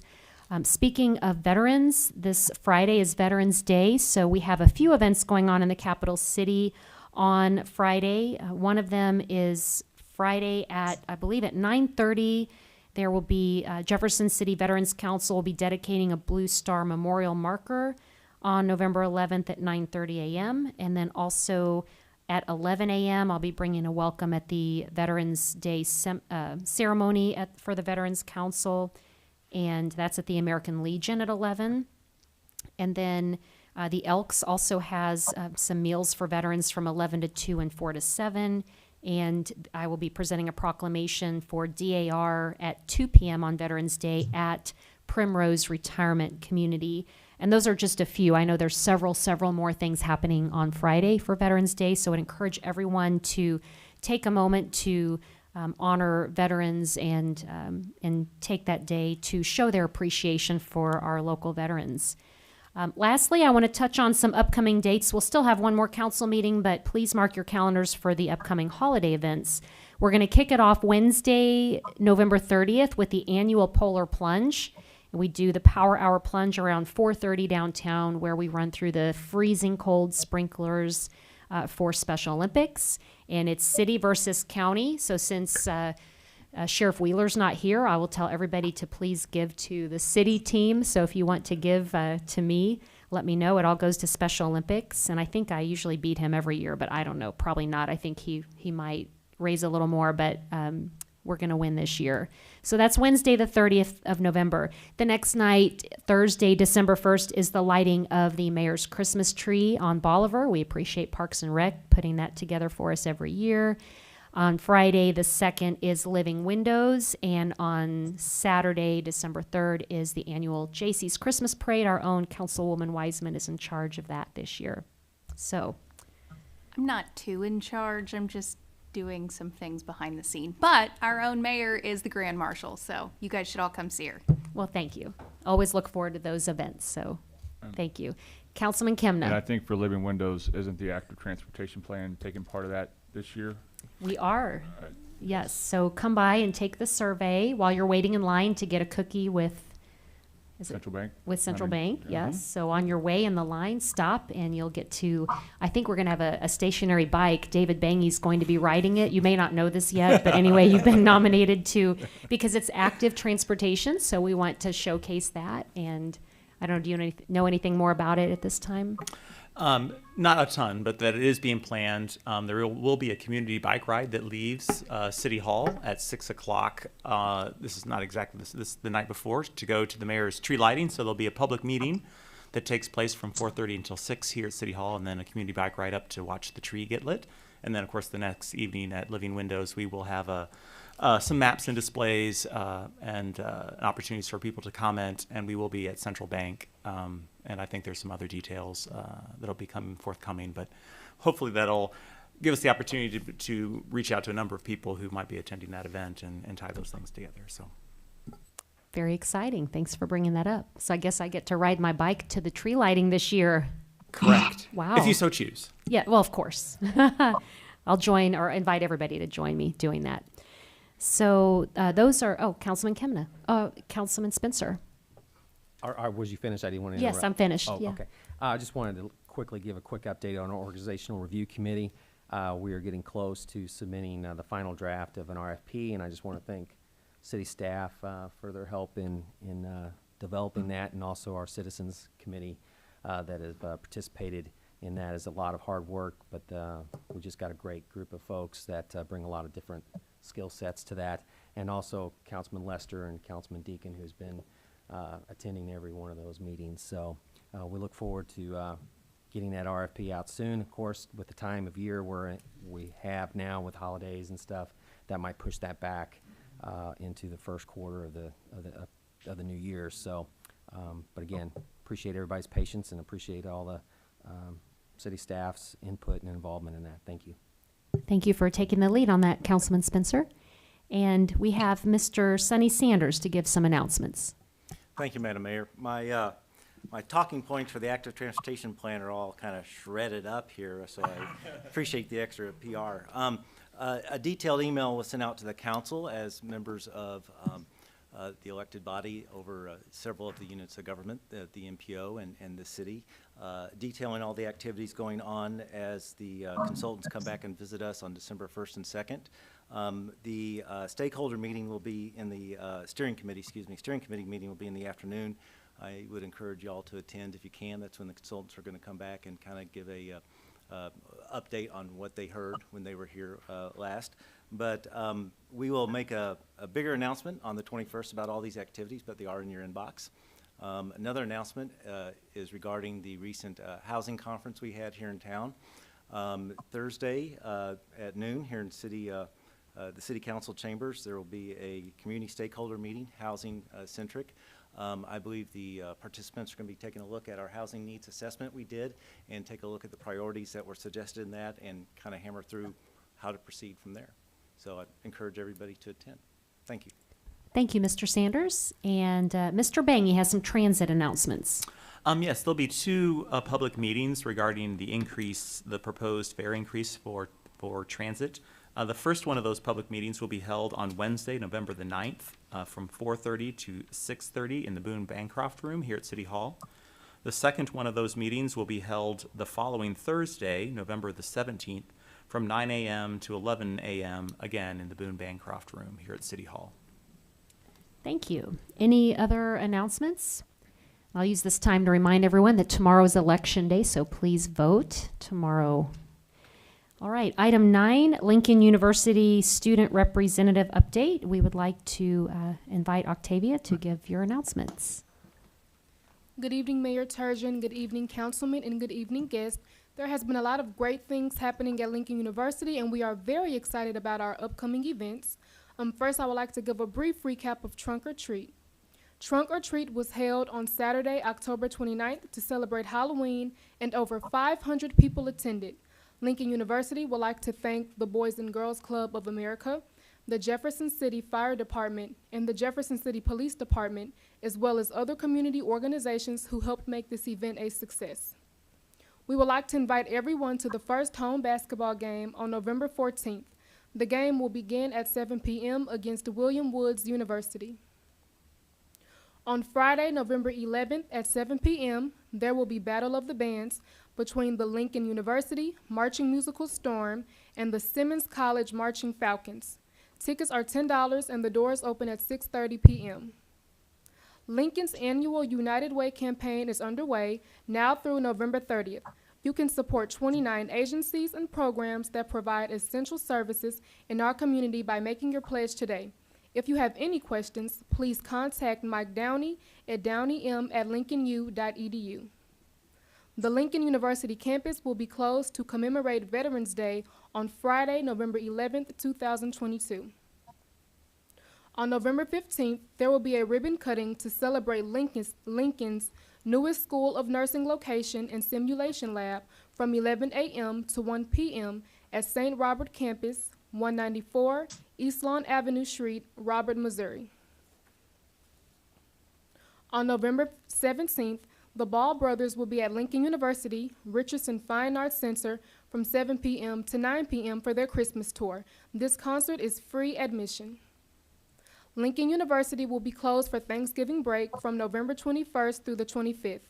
Speaking of veterans, this Friday is Veterans Day, so we have a few events going on in the capital city on Friday. One of them is Friday at, I believe, at 9:30. There will be Jefferson City Veterans Council will be dedicating a Blue Star Memorial marker on November 11th at 9:30 a.m. And then also at 11 a.m., I'll be bringing a welcome at the Veterans Day ceremony for the Veterans Council, and that's at the American Legion at 11. And then the Elks also has some meals for veterans from 11 to 2 and 4 to 7. And I will be presenting a proclamation for DAR at 2 p.m. on Veterans Day at Primrose Retirement Community. And those are just a few. I know there's several more things happening on Friday for Veterans Day, so I'd encourage everyone to take a moment to honor veterans and take that day to show their appreciation for our local veterans. Lastly, I want to touch on some upcoming dates. We'll still have one more council meeting, but please mark your calendars for the upcoming holiday events. We're going to kick it off Wednesday, November 30th with the annual Polar Plunge. We do the Power Hour Plunge around 4:30 downtown, where we run through the freezing cold sprinklers for Special Olympics. And it's city versus county. So since Sheriff Wheeler's not here, I will tell everybody to please give to the city team. So if you want to give to me, let me know. It all goes to Special Olympics. And I think I usually beat him every year, but I don't know. Probably not. I think he might raise a little more, but we're going to win this year. So that's Wednesday, the 30th of November. The next night, Thursday, December 1st, is the lighting of the mayor's Christmas tree on Bolivar. We appreciate Parks and Rec putting that together for us every year. On Friday, the 2nd, is Living Windows. And on Saturday, December 3rd, is the annual JC's Christmas Parade. Our own Councilwoman Wiseman is in charge of that this year. So I'm not too in charge. I'm just doing some things behind the scene. But our own mayor is the Grand Marshal, so you guys should all come see her. Well, thank you. Always look forward to those events, so thank you. Councilman Kemna. And I think for Living Windows, isn't the active transportation plan taking part of that this year? We are. Yes, so come by and take the survey while you're waiting in line to get a cookie with Is it Central Bank. with Central I mean, Bank? Yes. So on your way in the line, stop and you'll get to. I think we're going to have a stationary bike. David Bangy's going to be riding it. You may not know this yet, but anyway, you've been nominated to because it's active transportation. So we want to showcase that. And I don't know. Do you know anything more about it at this time? Not a ton, but that it is being planned. There will be a community bike ride that leaves City Hall at 6 o'clock. This is not exactly this is the night before to go to the mayor's tree lighting. So there'll be a public meeting that takes place from 4:30 until 6 here at City Hall, and then a community bike ride up to watch the tree get lit. And then, of course, the next evening at Living Windows, we will have some maps and displays and opportunities for people to comment, and we will be at Central Bank. And I think there's some other details that'll be forthcoming, but hopefully that'll give us the opportunity to reach out to a number of people who might be attending that event and tie those things together. So. Very exciting. Thanks for bringing that up. So I guess I get to ride my bike to the tree lighting this year. Correct. Wow. If you so choose. Yeah, well, of course. I'll join or invite everybody to join me doing that. So those are, Councilman Kemna. Councilman Spencer. Was you finished? I didn't want to Yes, interrupt. I'm finished. Oh, yeah. okay. I just wanted to quickly give a quick update on our organizational review committee. We are getting close to submitting the final draft of an RFP, and I just want to thank city staff for their help in developing that, and also our citizens committee that have participated in that. Is a lot of hard work, but we just got a great group of folks that bring a lot of different skill sets to that, and also Councilman Lester and Councilman Deacon, who's been attending every one of those meetings. So we look forward to getting that RFP out soon. Of course, with the time of year where we have now with holidays and stuff, that might push that back into the first quarter of the new year. So, but again, appreciate everybody's patience and appreciate all the city staff's input and involvement in that. Thank you. Thank you for taking the lead on that, Councilman Spencer. And we have Mr. Sonny Sanders to give some announcements. Thank you, Madam Mayor. My talking points for the active transportation plan are all kind of shredded up here, so I appreciate the extra PR. A detailed email was sent out to the council as members of the elected body over several of the units of government, the MPO and the city, detailing all the activities going on as the consultants come back and visit us on December 1st and 2nd. The stakeholder meeting will be in the steering committee meeting will be in the afternoon. I would encourage you all to attend if you can. That's when the consultants are going to come back and kind of give a update on what they heard when they were here last. But we will make a bigger announcement on the 21st about all these activities, but they are in your inbox. Another announcement is regarding the recent housing conference we had here in town. Thursday at noon here in the City Council chambers, there will be a community stakeholder meeting, housing centric. I believe the participants are going to be taking a look at our housing needs assessment we did and take a look at the priorities that were suggested in that and kind of hammer through how to proceed from there. So I encourage everybody to attend. Thank you. Thank you, Mr. Sanders. And Mr. Bangy has some transit announcements. Yes, there'll be two public meetings regarding the proposed fare increase for transit. The first one of those public meetings will be held on Wednesday, November the 9th, from 4:30 to 6:30 in the Boone Bancroft Room here at City Hall. The second one of those meetings will be held the following Thursday, November the 17th, from 9 a.m. to 11 a.m., again in the Boone Bancroft Room here at City Hall. Thank you. Any other announcements? I'll use this time to remind everyone that tomorrow is Election Day, so please vote tomorrow. All right, item 9, Lincoln University Student Representative Update. We would like to invite Octavia to give your announcements. Good evening, Mayor Turgeon. Good evening, councilmen, and good evening, guests. There has been a lot of great things happening at Lincoln University, and we are very excited about our upcoming events. First, I would like to give a brief recap of Trunk or Treat. Trunk or Treat was held on Saturday, October 29th to celebrate Halloween, and over 500 people attended. Lincoln University would like to thank the Boys and Girls Club of America, the Jefferson City Fire Department, and the Jefferson City Police Department, as well as other community organizations who helped make this event a success. We would like to invite everyone to the first home basketball game on November 14th. The game will begin at 7 p.m. against William Woods University. On Friday, November 11th at 7 p.m., there will be Battle of the Bands between the Lincoln University Marching Musical Storm and the Simmons College Marching Falcons. Tickets are $10 and the doors open at 6:30 p.m. Lincoln's annual United Way campaign is underway now through November 30th. You can support 29 agencies and programs that provide essential services in our community by making your pledge today. If you have any questions, please contact Mike Downey at downeym@lincolnu.edu. The Lincoln University campus will be closed to commemorate Veterans Day on Friday, November 11th, 2022. On November 15th, there will be a ribbon cutting to celebrate Lincoln's newest School of Nursing location and simulation lab from 11 a.m. to 1 p.m. at St. Robert Campus, 194 East Lawn Avenue Street, Robert, Missouri. On November 17th, the Ball Brothers will be at Lincoln University Richardson Fine Arts Center from 7 p.m. to 9 p.m. for their Christmas tour. This concert is free admission. Lincoln University will be closed for Thanksgiving break from November 21st through the 25th.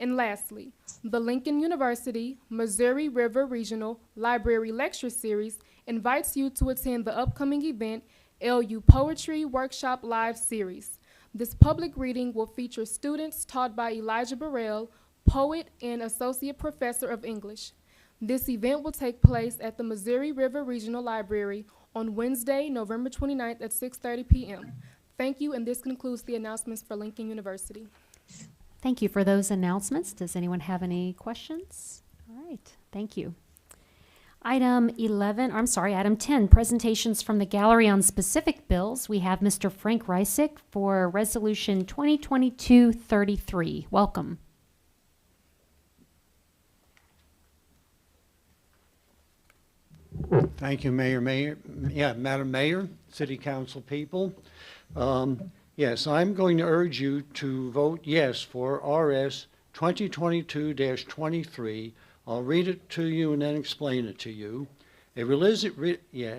And lastly, the Lincoln University Missouri River Regional Library Lecture Series invites you to attend the upcoming event, LU Poetry Workshop Live Series. This public reading will feature students taught by Elijah Burrell, poet and associate professor of English. This event will take place at the Missouri River Regional Library on Wednesday, November 29th at 6:30 p.m. Thank you, and this concludes the announcements for Lincoln University. Thank you for those announcements. Does anyone have any questions? All right, thank you. Item 10, presentations from the gallery on specific bills. We have Mr. Frank Reisick for Resolution 2022-33. Welcome. Thank you, Madam Mayor, City Council people. Yes, I'm going to urge you to vote yes for RS 2022-23. I'll read it to you and then explain it to you. A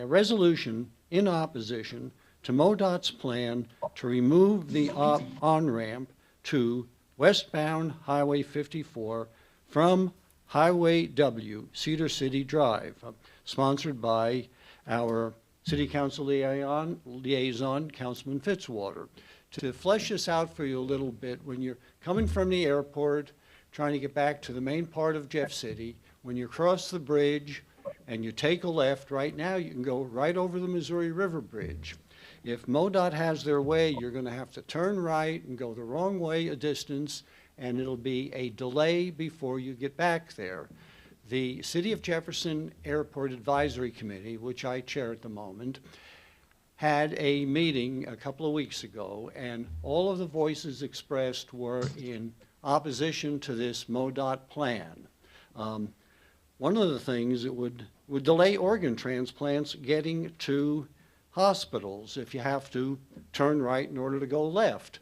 resolution in opposition to MoDOT's plan to remove the on-ramp to westbound Highway 54 from Highway W, Cedar City Drive, sponsored by our City Council liaison, Councilman Fitzwater. To flesh this out for you a little bit, when you're coming from the airport, trying to get back to the main part of Jeff City, when you cross the bridge and you take a left, right now you can go right over the Missouri River Bridge. If MoDOT has their way, you're going to have to turn right and go the wrong way a distance, and it'll be a delay before you get back there. The City of Jefferson Airport Advisory Committee, which I chair at the moment, had a meeting a couple of weeks ago, and all of the voices expressed were in opposition to this MoDOT plan. One of the things it would delay organ transplants getting to hospitals if you have to turn right in order to go left.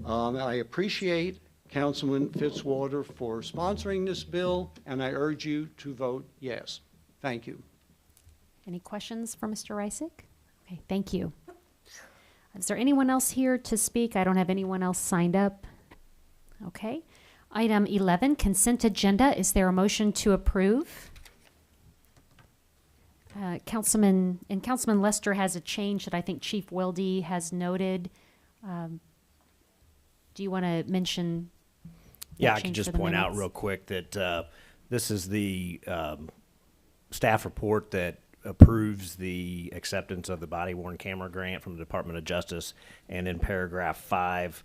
I appreciate Councilman Fitzwater for sponsoring this bill, and I urge you to vote yes. Thank you. Any questions for Mr. Reisick? Okay, thank you. Is there anyone else here to speak? I don't have anyone else signed up. Okay. Item 11, consent agenda. Is there a motion to approve? Councilman Lester has a change that I think Chief Weldy has noted. Do you want to mention? Yeah, I could just point out real quick that this is the staff report that approves the acceptance of the body-worn camera grant from the Department of Justice. And in paragraph 5,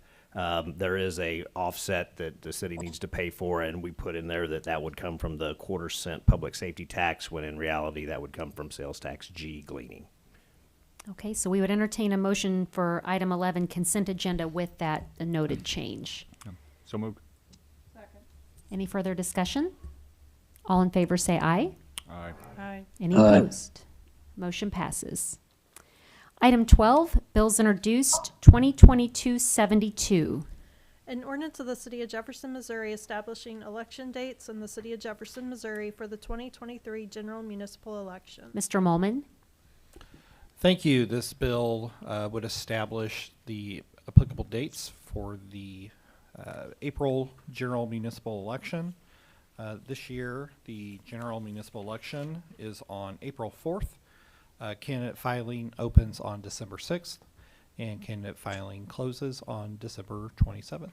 there is a offset that the city needs to pay for, and we put in there that would come from the quarter-cent public safety tax, when in reality that would come from sales tax G gleaning. Okay, so we would entertain a motion for item 11, consent agenda, with that noted change. So moved. Second. Any further discussion? All in favor say aye. Aye. Aye. Any opposed? Motion passes. Item 12, bills introduced, 2022-72. An ordinance of the City of Jefferson, Missouri establishing election dates in the City of Jefferson, Missouri for the 2023 general municipal election. Mr. Molman. Thank you. This bill would establish the applicable dates for the April general municipal election. This year, the general municipal election is on April 4th. Candidate filing opens on December 6th, and candidate filing closes on December 27th.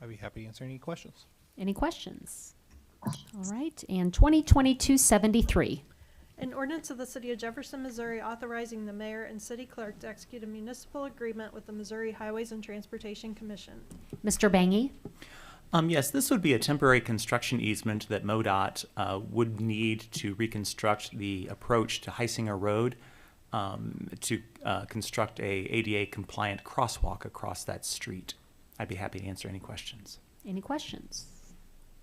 I'd be happy to answer any questions. Any questions? All right, and 2022-73. An ordinance of the City of Jefferson, Missouri authorizing the mayor and city clerk to execute a municipal agreement with the Missouri Highways and Transportation Commission. Mr. Bangy? Yes, this would be a temporary construction easement that MoDOT would need to reconstruct the approach to Heisinger Road to construct a ADA compliant crosswalk across that street. I'd be happy to answer any questions. Any questions?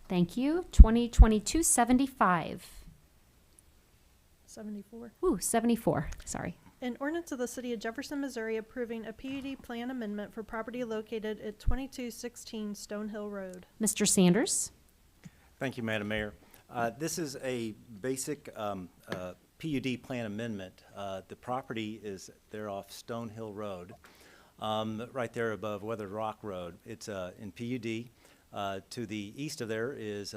Thank you. 2022-75. 74. Ooh, 74, sorry. An ordinance of the City of Jefferson, Missouri approving a PUD plan amendment for property located at 2216 Stonehill Road. Mr. Sanders? Thank you, Madam Mayor. This is a basic PUD plan amendment. The property is there off Stonehill Road, right there above Weathered Rock Road. It's in PUD. To the east of there is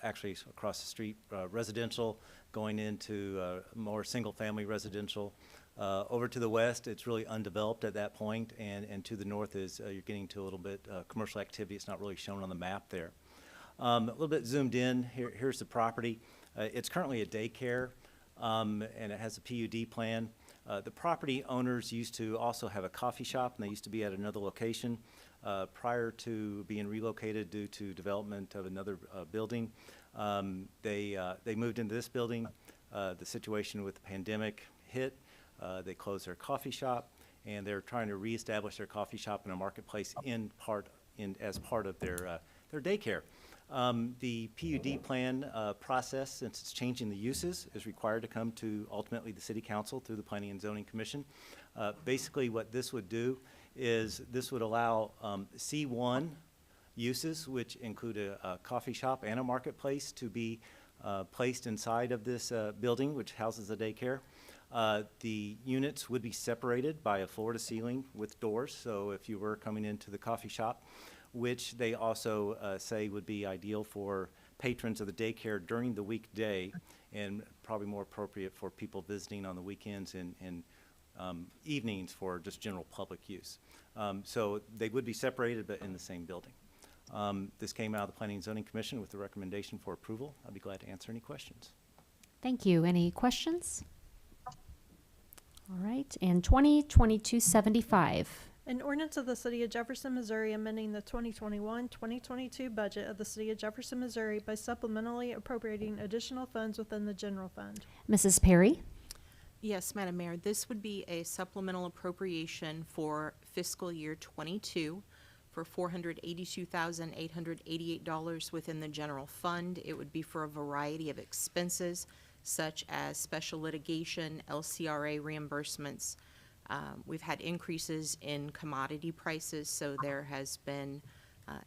actually across the street residential going into more single-family residential. Over to the west, it's really undeveloped at that point, and to the north is you're getting to a little bit commercial activity. It's not really shown on the map there. A little bit zoomed in, here's the property. It's currently a daycare, and it has a PUD plan. The property owners used to also have a coffee shop, and they used to be at another location prior to being relocated due to development of another building. They moved into this building. The situation with the pandemic hit. They closed their coffee shop, and they're trying to reestablish their coffee shop in a marketplace as part of their daycare. The PUD plan process, since it's changing the uses, is required to come to ultimately the City Council through the Planning and Zoning Commission. Basically, what this would do is this would allow C1 uses, which include a coffee shop and a marketplace, to be placed inside of this building, which houses a daycare. The units would be separated by a floor-to-ceiling with doors, so if you were coming into the coffee shop, which they also say would be ideal for patrons of the daycare during the weekday, and probably more appropriate for people visiting on the weekends and evenings for just general public use. So they would be separated but in the same building. This came out of the Planning and Zoning Commission with the recommendation for approval. I'd be glad to answer any questions. Thank you. Any questions? All right, and 2022-75. An ordinance of the City of Jefferson, Missouri amending the 2021-2022 budget of the City of Jefferson, Missouri by supplementally appropriating additional funds within the general fund. Mrs. Perry? Yes, Madam Mayor, this would be a supplemental appropriation for fiscal year 22 for $482,888 within the general fund. It would be for a variety of expenses such as special litigation, LCRA reimbursements. We've had increases in commodity prices, so there has been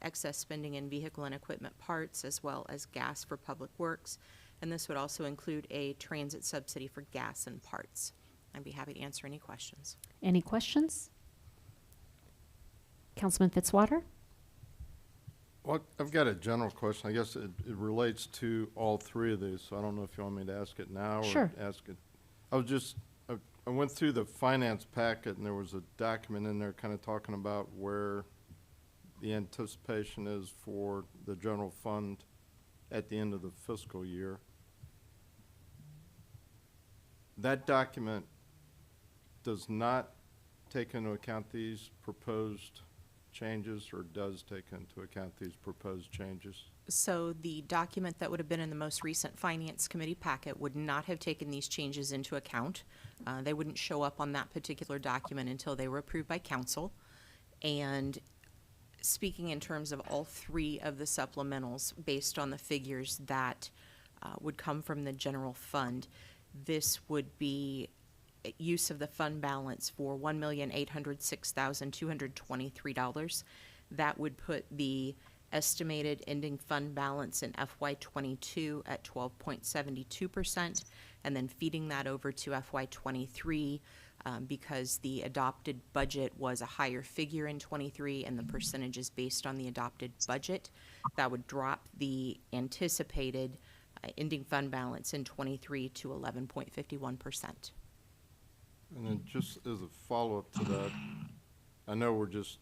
excess spending in vehicle and equipment parts as well as gas for public works. And this would also include a transit subsidy for gas and parts. I'd be happy to answer any questions. Any questions? Councilman Fitzwater? Well, I've got a general question. I guess it relates to all three of these, so I don't know if you want me to ask it now or Sure. ask it. I went through the finance packet, and there was a document in there kind of talking about where the anticipation is for the general fund at the end of the fiscal year. That document does not take into account these proposed changes, or does take into account these proposed changes? So the document that would have been in the most recent Finance Committee packet would not have taken these changes into account. They wouldn't show up on that particular document until they were approved by council. And speaking in terms of all three of the supplementals, based on the figures that would come from the general fund, this would be use of the fund balance for $1,806,223. That would put the estimated ending fund balance in FY22 at 12.72%, and then feeding that over to FY23 because the adopted budget was a higher figure in 23 and the percentage is based on the adopted budget. That would drop the anticipated ending fund balance in 23 to 11.51%. And then just as a follow-up to that, I know we're just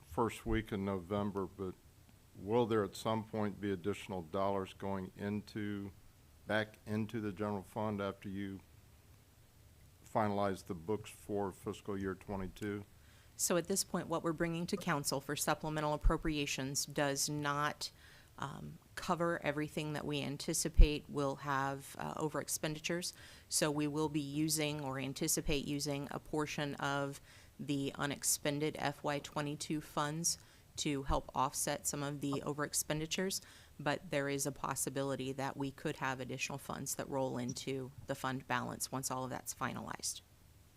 first week in November, but will there at some point be additional dollars going back into the general fund after you finalize the books for fiscal year 22? So at this point, what we're bringing to council for supplemental appropriations does not cover everything that we anticipate will have over expenditures. So we will be using or anticipate using a portion of the unexpended FY22 funds to help offset some of the over expenditures, but there is a possibility that we could have additional funds that roll into the fund balance once all of that's finalized.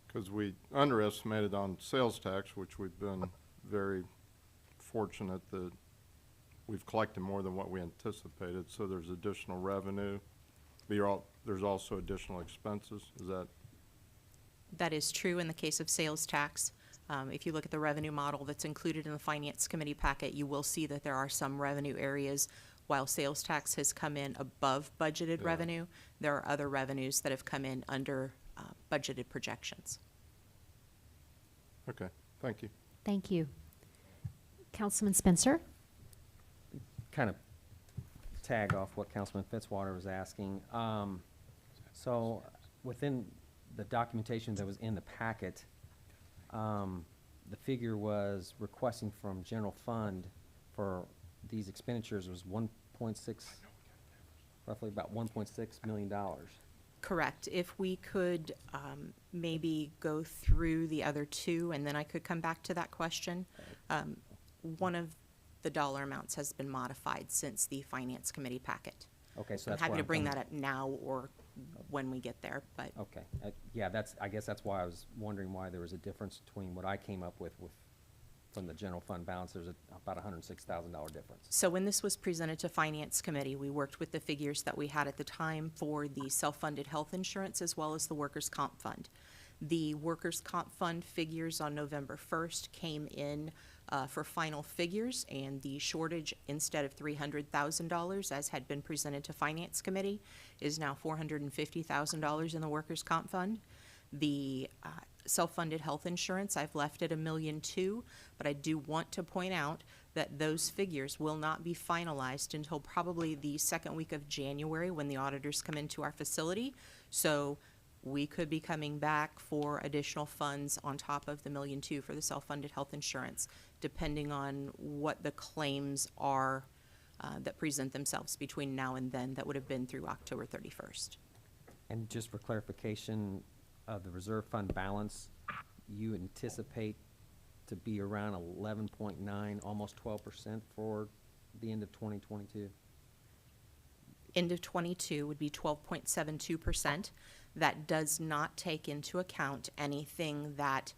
Because we underestimated on sales tax, which we've been very fortunate that we've collected more than what we anticipated, so there's additional revenue. There's also additional expenses. Is that? That is true in the case of sales tax. If you look at the revenue model that's included in the Finance Committee packet, you will see that there are some revenue areas. While sales tax has come in above budgeted revenue, there are other revenues that have come in under budgeted projections. Okay, thank you. Thank you. Councilman Spencer? Kind of tag off what Councilman Fitzwater was asking. So within the documentation that was in the packet, the figure was requesting from general fund for these expenditures was 1.6, roughly about $1.6 million. Correct. If we could maybe go through the other two, and then I could come back to that question. One of the dollar amounts has been modified since the Finance Committee packet. Okay, so I'm that's happy why to I'm bring coming- that up now or when we get there, but Okay, yeah, I guess that's why I was wondering why there was a difference between what I came up with from the general fund balance. There's about $106,000 difference. so when this was presented to Finance Committee, we worked with the figures that we had at the time for the self-funded health insurance as well as the workers' comp fund. The workers' comp fund figures on November 1st came in for final figures, and the shortage, instead of $300,000 as had been presented to Finance Committee, is now $450,000 in the workers' comp fund. The self-funded health insurance, I've left at $1.2 million, but I do want to point out that those figures will not be finalized until probably the second week of January when the auditors come into our facility. So we could be coming back for additional funds on top of the $1.2 million for the self-funded health insurance, depending on what the claims are that present themselves between now and then. That would have been through October 31st. And just for clarification of the reserve fund balance, you anticipate to be around 11.9, almost 12% for the end of 2022? End of 22 would be 12.72%. That does not take into account anything that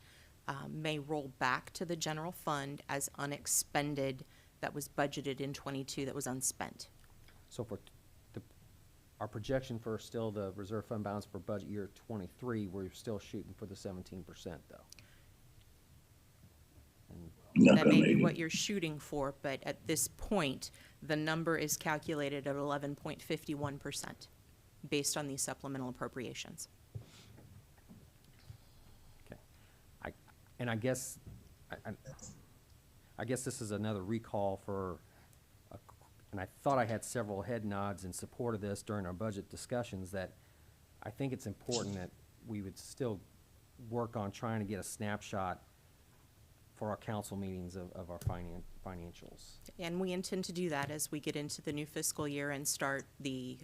may roll back to the general fund as unexpended that was budgeted in 22 that was unspent. So for our projection for still the reserve fund balance for budget year 23, we're still shooting for the 17% though. And That may be what you're shooting for, but at this point, the number is calculated at 11.51% based on these supplemental appropriations. okay, I guess this is another recall for, and I thought I had several head nods in support of this during our budget discussions, that I think it's important that we would still work on trying to get a snapshot for our council meetings of our financials. And we intend to do that as we get into the new fiscal year and start the,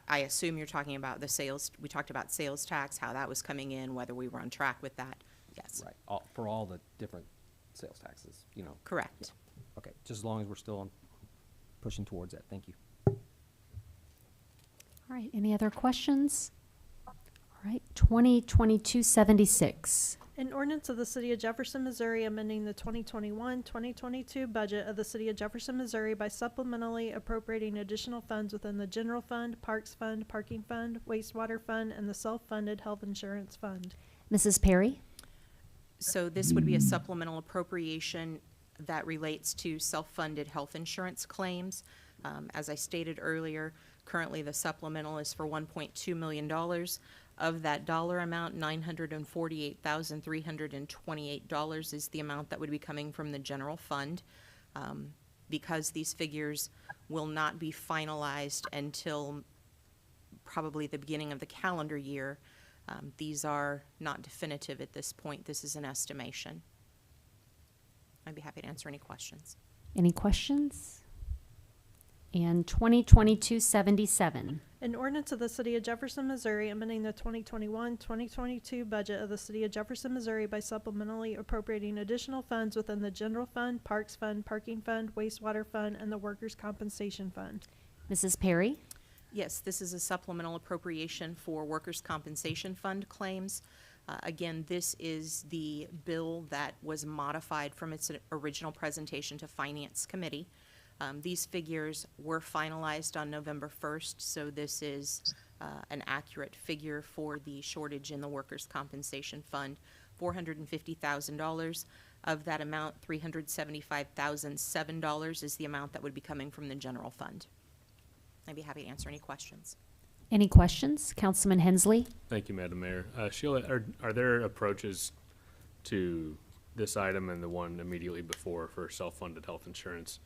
I assume you're talking about the sales, we talked about sales tax, how that was coming in, whether we were on track with that. Yes. Right, for all the different sales taxes, you know. Correct. Yeah. Okay, just as long as we're still pushing towards that. Thank you. All right, any other questions? All right, 2022-76. An ordinance of the City of Jefferson, Missouri amending the 2021-2022 budget of the City of Jefferson, Missouri by supplementally appropriating additional funds within the General Fund, Parks Fund, Parking Fund, Wastewater Fund, and the Self-Funded Health Insurance Fund. Mrs. Perry? So this would be a supplemental appropriation that relates to self-funded health insurance claims. As I stated earlier, currently the supplemental is for $1.2 million. Of that dollar amount, $948,328 is the amount that would be coming from the general fund. Because these figures will not be finalized until probably the beginning of the calendar year, these are not definitive at this point. This is an estimation. I'd be happy to answer any questions. Any questions? And 2022-77. An ordinance of the City of Jefferson, Missouri amending the 2021-2022 budget of the City of Jefferson, Missouri by supplementally appropriating additional funds within the General Fund, Parks Fund, Parking Fund, Wastewater Fund, and the Workers' Compensation Fund. Mrs. Perry? Yes, this is a supplemental appropriation for Workers' Compensation Fund claims. Again, this is the bill that was modified from its original presentation to Finance Committee. These figures were finalized on November 1st, so this is an accurate figure for the shortage in the Workers' Compensation Fund, $450,000. Of that amount, $375,007 is the amount that would be coming from the general fund. I'd be happy to answer any questions. Any questions? Councilman Hensley? Thank you, Madam Mayor. Sheila, are there approaches to this item and the one immediately before for self-funded health insurance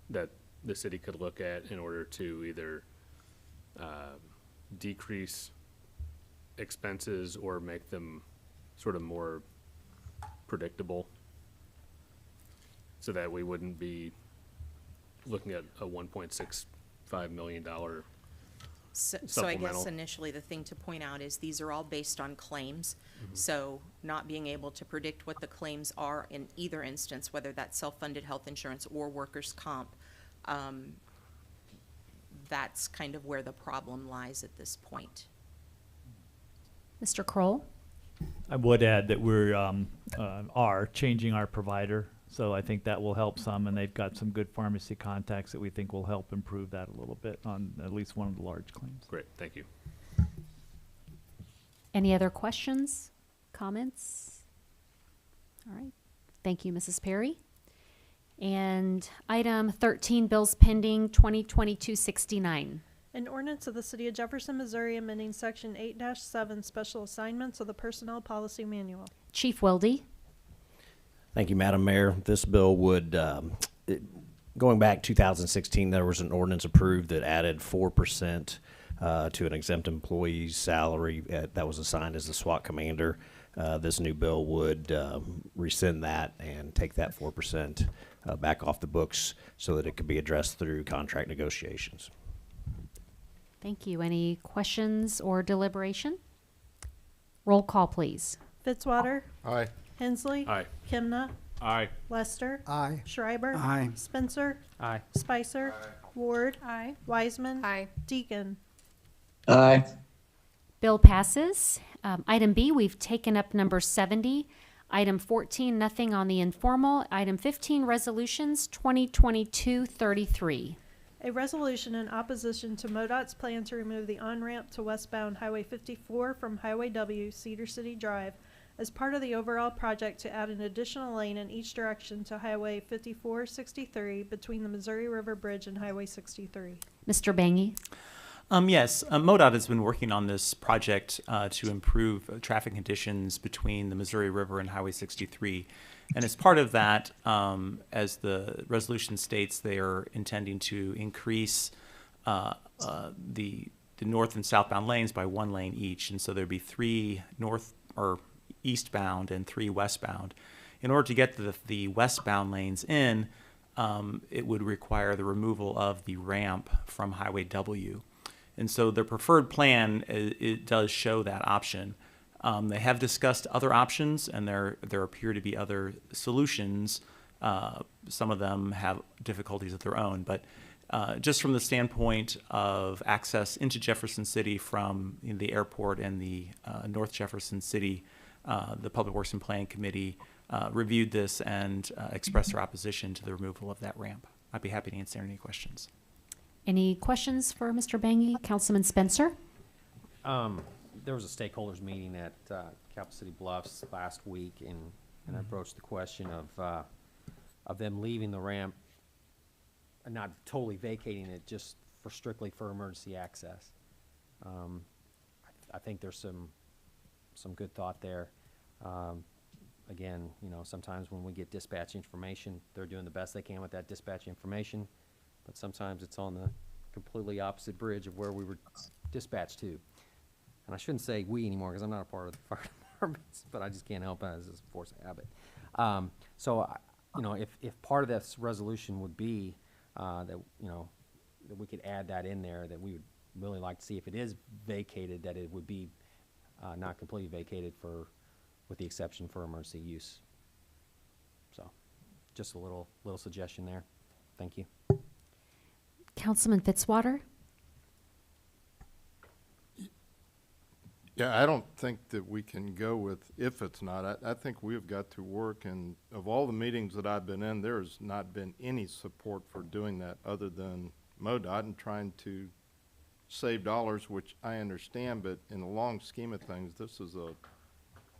that the city could look at in order to either decrease expenses or make them sort of more predictable so that we wouldn't be looking at a $1.65 million So I supplemental? guess initially the thing to point out is these are all based on claims. So not being able to predict what the claims are in either instance, whether that's self-funded health insurance or workers' comp, that's kind of where the problem lies at this point. Mr. Kroll? I would add that we are changing our provider, so I think that will help some, and they've got some good pharmacy contacts that we think will help improve that a little bit on at least one of the large claims. Great, thank you. Any other questions, comments? All right. Thank you, Mrs. Perry. And item 13, bills pending 2022-69. An ordinance of the City of Jefferson, Missouri amending Section 8-7 Special Assignments of the Personnel Policy Manual. Chief Wilde? Thank you, Madam Mayor. This bill would, going back 2016, there was an ordinance approved that added 4% to an exempt employee's salary that was assigned as the SWAT commander. This new bill would rescind that and take that 4% back off the books so that it could be addressed through contract negotiations. Thank you. Any questions or deliberation? Roll call, please. Fitzwater. Aye. Hensley. Aye. Kimna. Aye. Lester. Aye. Schreiber. Aye. Spencer. Aye. Spicer. Ward. Aye. Wiseman. Aye. Deacon. Aye. Bill passes. Item B, we've taken up number 70. Item 14, nothing on the informal. Item 15, resolutions 2022-33. A resolution in opposition to MoDOT's plan to remove the on-ramp to westbound Highway 54 from Highway W, Cedar City Drive, as part of the overall project to add an additional lane in each direction to Highway 54-63 between the Missouri River Bridge and Highway 63. Mr. Bangy? Yes, MoDOT has been working on this project to improve traffic conditions between the Missouri River and Highway 63. And as part of that, as the resolution states, they are intending to increase the north and southbound lanes by 1 lane each. And so there'd be 3 north or eastbound and 3 westbound. In order to get the westbound lanes in, it would require the removal of the ramp from Highway W. And so their preferred plan, it does show that option. They have discussed other options, and there appear to be other solutions. Some of them have difficulties of their own, but just from the standpoint of access into Jefferson City from the airport and the North Jefferson City the Public Works and Planning Committee reviewed this and expressed their opposition to the removal of that ramp. I'd be happy to answer any questions. Any questions for Mr. Bangy? Councilman Spencer? There was a stakeholders meeting at Capital City Bluffs last week, and I broached the question of them leaving the ramp and not totally vacating it, just strictly for emergency access. I think there's some good thought there. Again, you know, sometimes when we get dispatch information, they're doing the best they can with that dispatch information, but sometimes it's on the completely opposite bridge of where we were dispatched to. And I shouldn't say we anymore because I'm not a part of the fire departments, but I just can't help it as a force of habit. You know, if part of this resolution would be that, you know, that we could add that in there, that we would really like to see if it is vacated, that it would be not completely vacated with the exception for emergency use. So just a little suggestion there. Thank you. Councilman Fitzwater? Yeah, I don't think that we can go with if it's not. I think we've got to work, and of all the meetings that I've been in, there's not been any support for doing that other than MoDOT and trying to save dollars, which I understand, but in the long scheme of things, this is a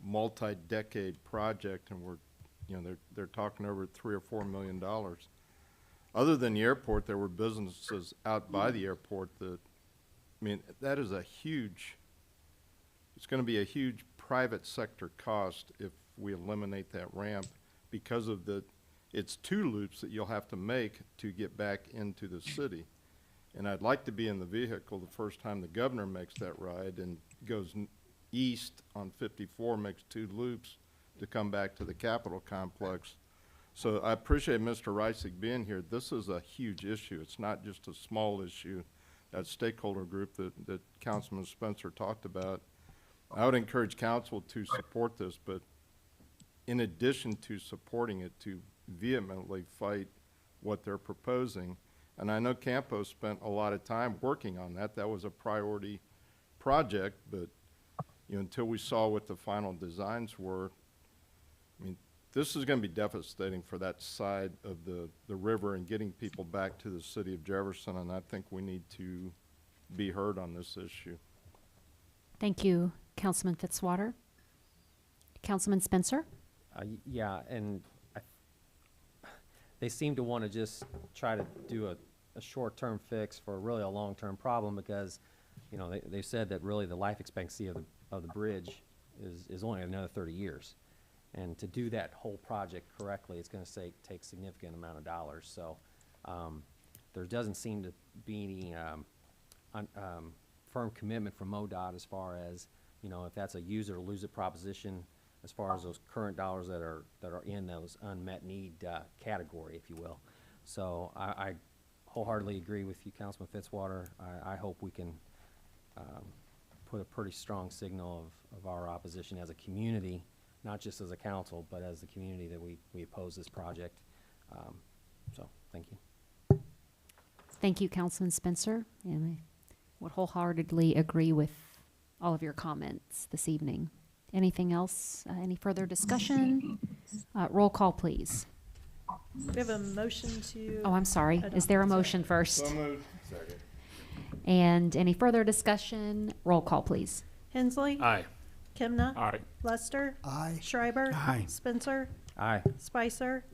multi-decade project, and they're talking over $3 or $4 million. Other than the airport, there were businesses out by the airport that, I mean, that is a huge, it's going to be a huge private sector cost if we eliminate that ramp because of it's 2 loops that you'll have to make to get back into the city. And I'd like to be in the vehicle the first time the governor makes that ride and goes east on 54, makes 2 loops to come back to the Capitol complex. So I appreciate Mr. Reisig being here. This is a huge issue. It's not just a small issue. That stakeholder group that Councilman Spencer talked about, I would encourage council to support this, but in addition to supporting it, to vehemently fight what they're proposing. And I know Campos spent a lot of time working on that. That was a priority project, but until we saw what the final designs were, I mean, this is going to be devastating for that side of the river and getting people back to the city of Jefferson, and I think we need to be heard on this issue. Thank you, Councilman Fitzwater. Councilman Spencer? Yeah, and they seem to want to just try to do a short-term fix for really a long-term problem because, you know, they said that really the life expectancy of the bridge is only another 30 years. And to do that whole project correctly, it's going to take significant amount of dollars. So there doesn't seem to be any firm commitment from MoDOT as far as, you know, if that's a use it or lose it proposition, as far as those current dollars that are in those unmet need category, if you will. So I wholeheartedly agree with you, Councilman Fitzwater. I hope we can put a pretty strong signal of our opposition as a community, not just as a council, but as the community that we oppose this project. So thank you. Thank you, Councilman Spencer. And I would wholeheartedly agree with all of your comments this evening. Anything else? Any further discussion? Roll call, please. We have a motion to. Oh, I'm sorry. Is there a motion first? So moved. Second. And any further discussion? Roll call, please. Hensley? Aye. Kimna? Aye. Lester? Aye. Schreiber? Aye. Spencer? Aye. Spicer?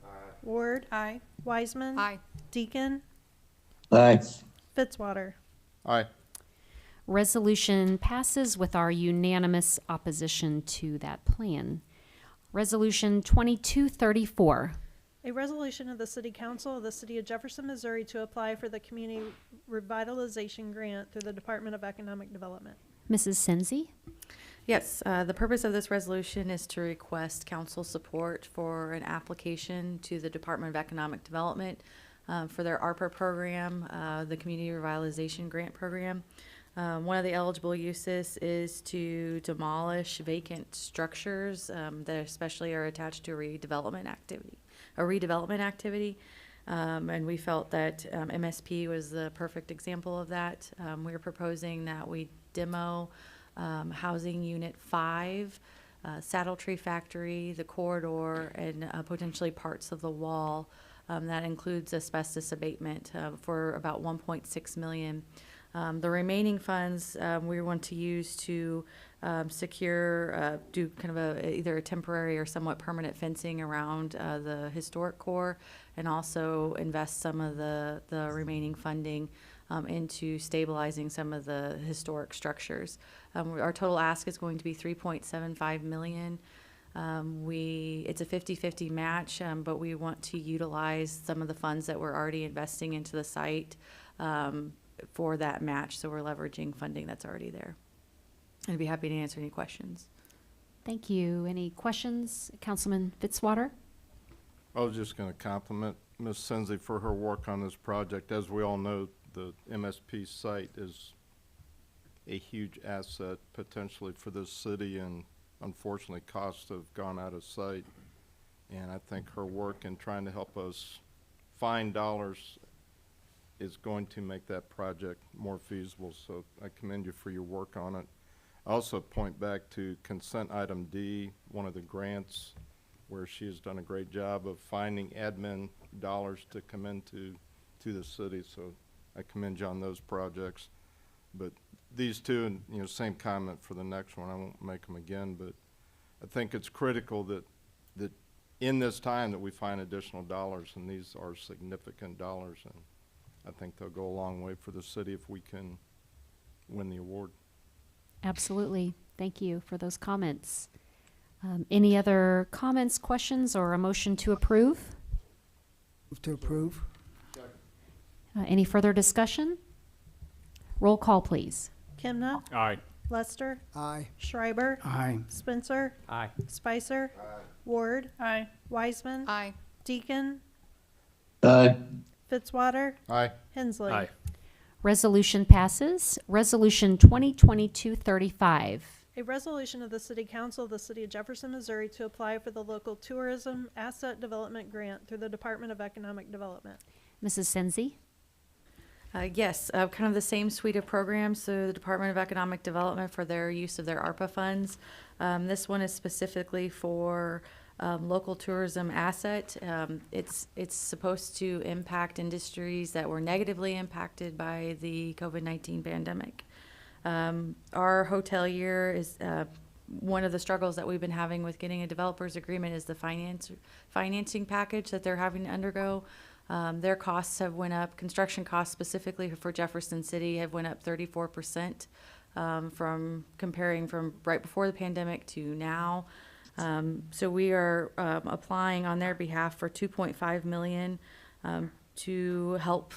Ward? Aye. Wiseman? Aye. Deacon? Aye. Fitzwater? Aye. Resolution passes with our unanimous opposition to that plan. Resolution 2234. A resolution of the City Council of the City of Jefferson, Missouri to apply for the Community Revitalization Grant through the Department of Economic Development. Mrs. Senzi? Yes, the purpose of this resolution is to request council support for an application to the Department of Economic Development for their ARPA program, the Community Revitalization Grant Program. One of the eligible uses is to demolish vacant structures that especially are attached to a redevelopment activity. And we felt that MSP was the perfect example of that. We are proposing that we demo Housing Unit 5 Saddle Tree Factory, the corridor, and potentially parts of the wall. That includes asbestos abatement for about 1.6 million. The remaining funds we want to use to secure, do kind of either a temporary or somewhat permanent fencing around the historic core, and also invest some of the remaining funding into stabilizing some of the historic structures. Our total ask is going to be 3.75 million. It's a 50-50 match, but we want to utilize some of the funds that we're already investing into the site for that match, so we're leveraging funding that's already there. I'd be happy to answer any questions. Thank you. Any questions? Councilman Fitzwater? I was just going to compliment Ms. Senzi for her work on this project. As we all know, the MSP site is a huge asset potentially for this city, and unfortunately costs have gone out of sight. And I think her work in trying to help us find dollars is going to make that project more feasible. So I commend you for your work on it. I also point back to consent item D, one of the grants, where she has done a great job of finding admin dollars to come into the city. So I commend you on those projects. But these two, and same comment for the next one, I won't make them again, but I think it's critical that in this time that we find additional dollars, and these are significant dollars, and I think they'll go a long way for the city if we can win the award. Absolutely. Thank you for those comments. Any other comments, questions, or a motion to approve? Move to approve. Any further discussion? Roll call, please. Kimna, Aye. Lester, Aye. Schreiber, Aye. Spencer, Aye. Spicer, Ward, Aye. Wiseman, Aye. Deacon, Aye. Fitzwater, Aye. Hensley. Aye. Resolution passes. Resolution 2022-35. A resolution of the City Council of the City of Jefferson, Missouri to apply for the local tourism asset development grant through the Department of Economic Development. Mrs. Senzi? Yes, kind of the same suite of programs. So the Department of Economic Development for their use of their ARPA funds. This one is specifically for local tourism asset. It's supposed to impact industries that were negatively impacted by the COVID-19 pandemic. Our hotel year is one of the struggles that we've been having with getting a developer's agreement is the financing package that they're having to undergo. Their costs have went up. Construction costs specifically for Jefferson City have went up 34% from comparing from right before the pandemic to now. So we are applying on their behalf for $2.5 million to help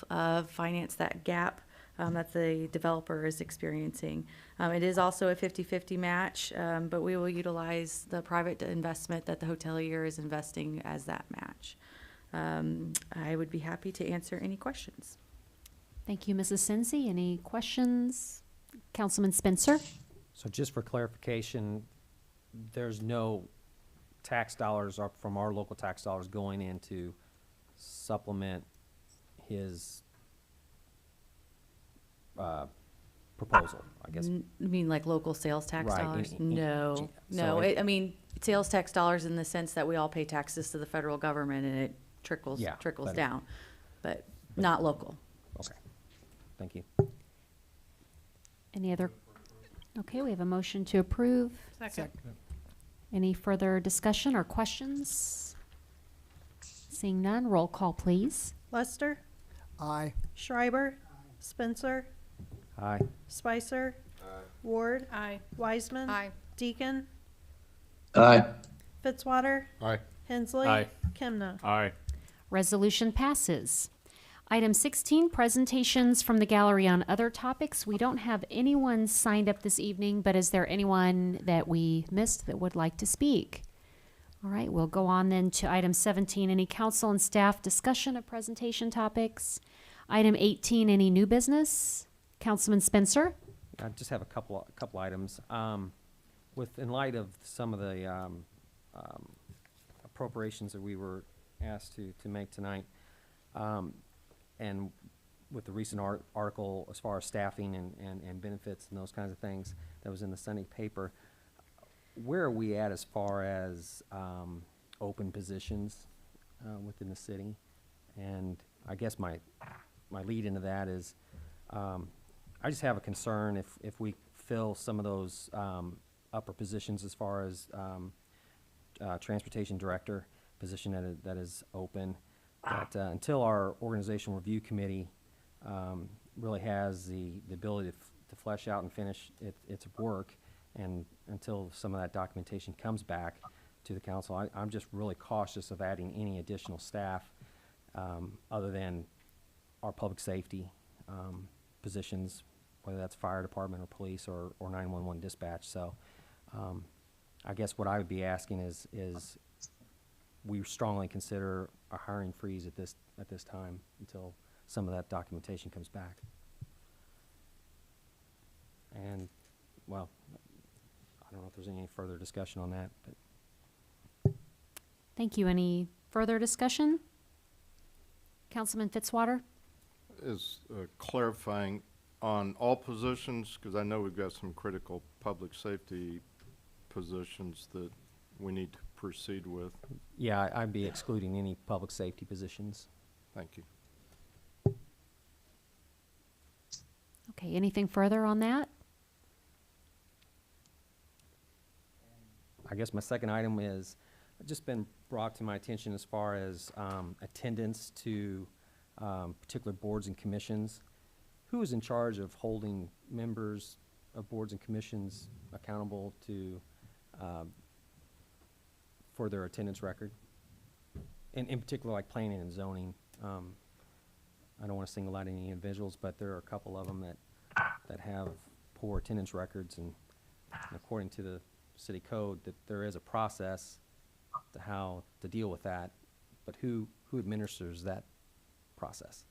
finance that gap that the developer is experiencing. It is also a 50-50 match, but we will utilize the private investment that the hotelier is investing as that match. I would be happy to answer any questions. Thank you, Mrs. Senzi. Any questions? Councilman Spencer? So just for clarification, there's no tax dollars from our local tax dollars going in to supplement his proposal, I guess. You mean like local sales tax Right, dollars? in- No, so no. I mean, sales tax dollars in the sense that we all pay taxes to the federal government and it trickles Yeah, but- down, but not local. Okay, thank you. Any other? Okay, we have a motion to approve. Second. Any further discussion or questions? Seeing none, roll call, please. Lester, Aye. Schreiber, Spencer, Aye. Spicer, Ward, Aye. Wiseman, Aye. Deacon, Aye. Fitzwater, Aye. Hensley, Aye. Kimna. Aye. Resolution passes. Item 16, presentations from the gallery on other topics. We don't have anyone signed up this evening, but is there anyone that we missed that would like to speak? All right, we'll go on then to item 17, any council and staff discussion of presentation topics. Item 18, any new business? Councilman Spencer? I just have a couple items. In light of some of the appropriations that we were asked to make tonight, and with the recent article as far as staffing and benefits and those kinds of things that was in the Sunday paper, where are we at as far as open positions within the city? And I guess my lead into that is I just have a concern if we fill some of those upper positions as far as transportation director position that is open, that until our organizational review committee really has the ability to flesh out and finish its work, and until some of that documentation comes back to the council, I'm just really cautious of adding any additional staff other than our public safety positions, whether that's fire department or police or 911 dispatch. So I guess what I would be asking is we strongly consider a hiring freeze at this time until some of that documentation comes back. And, well, I don't know if there's any further discussion on that, but. Thank you. Any further discussion? Councilman Fitzwater? Is clarifying on all positions, because I know we've got some critical public safety positions that we need to proceed with. Yeah, I'd be excluding any public safety positions. Thank you. Okay, anything further on that? I guess my second item is just been brought to my attention as far as attendance to particular boards and commissions. Who is in charge of holding members of boards and commissions accountable to for their attendance record? In particular, like planning and zoning. I don't want to single out any individuals, but there are a couple of them that have poor attendance records, and according to the city code, that there is a process to how to deal with that, but who administers that process?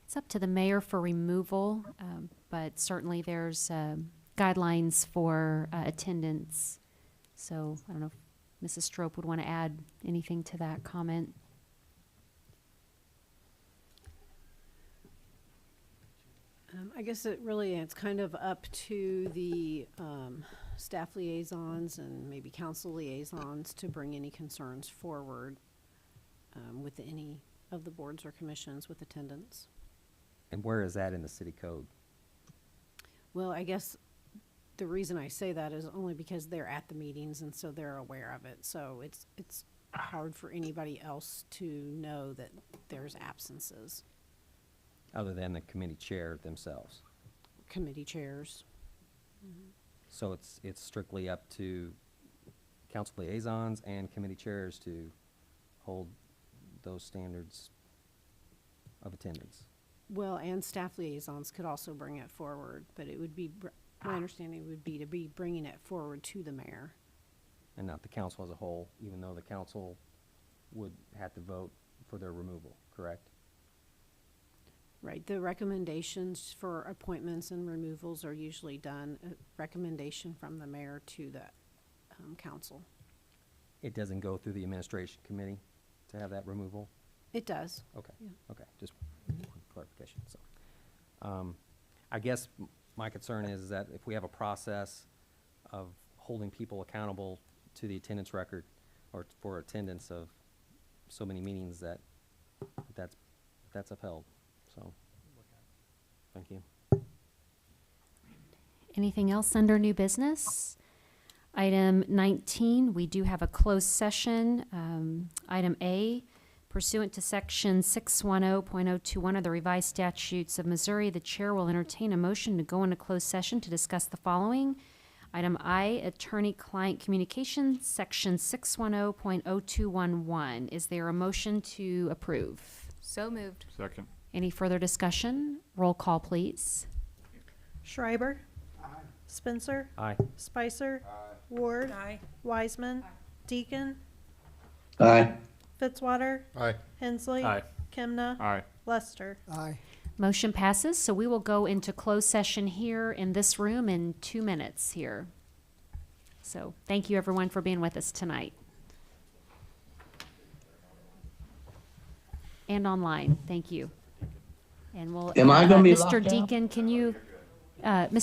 It's up to the mayor for removal, but certainly there's guidelines for attendance. So I don't know if Mrs. Strope would want to add anything to that comment. I guess it's kind of up to the staff liaisons and maybe council liaisons to bring any concerns forward with any of the boards or commissions with attendance. And where is that in the city code? Well, I guess the reason I say that is only because they're at the meetings and so they're aware of it. So it's hard for anybody else to know that there's absences. Other than the committee chair themselves? Committee chairs. Mm-hmm. So it's strictly up to council liaisons and committee chairs to hold those standards of attendance? Well, and staff liaisons could also bring it forward, but it would be, my understanding would be to be bringing it forward to the mayor. And not the council as a whole, even though the council would have to vote for their removal, correct? Right, the recommendations for appointments and removals are usually done, a recommendation from the mayor to the council. It doesn't go through the administration committee to have that removal? It does. Okay, Yeah. okay, just clarification. So, I guess my concern is that if we have a process of holding people accountable to the attendance record or for attendance of so many meetings that's upheld. So, thank you. Anything else under new business? Item 19, we do have a closed session. Item A, pursuant to section 610.021 of the revised statutes of Missouri, the chair will entertain a motion to go into closed session to discuss the following. Item I, attorney-client communication, section 610.0211. Is there a motion to approve? So moved. Second. Any further discussion? Roll call, please. Schreiber. Spencer. Aye. Spicer. Ward. Aye. Wiseman. Deacon. Aye. Fitzwater. Aye. Hensley. Aye. Kimna. Aye. Lester. Aye. Motion passes, so we will go into closed session here in this room in 2 minutes here. So thank you everyone for being with us tonight. And online, thank you. And we'll, Am I gonna be Mr. locked out? Deacon, can you, Mr.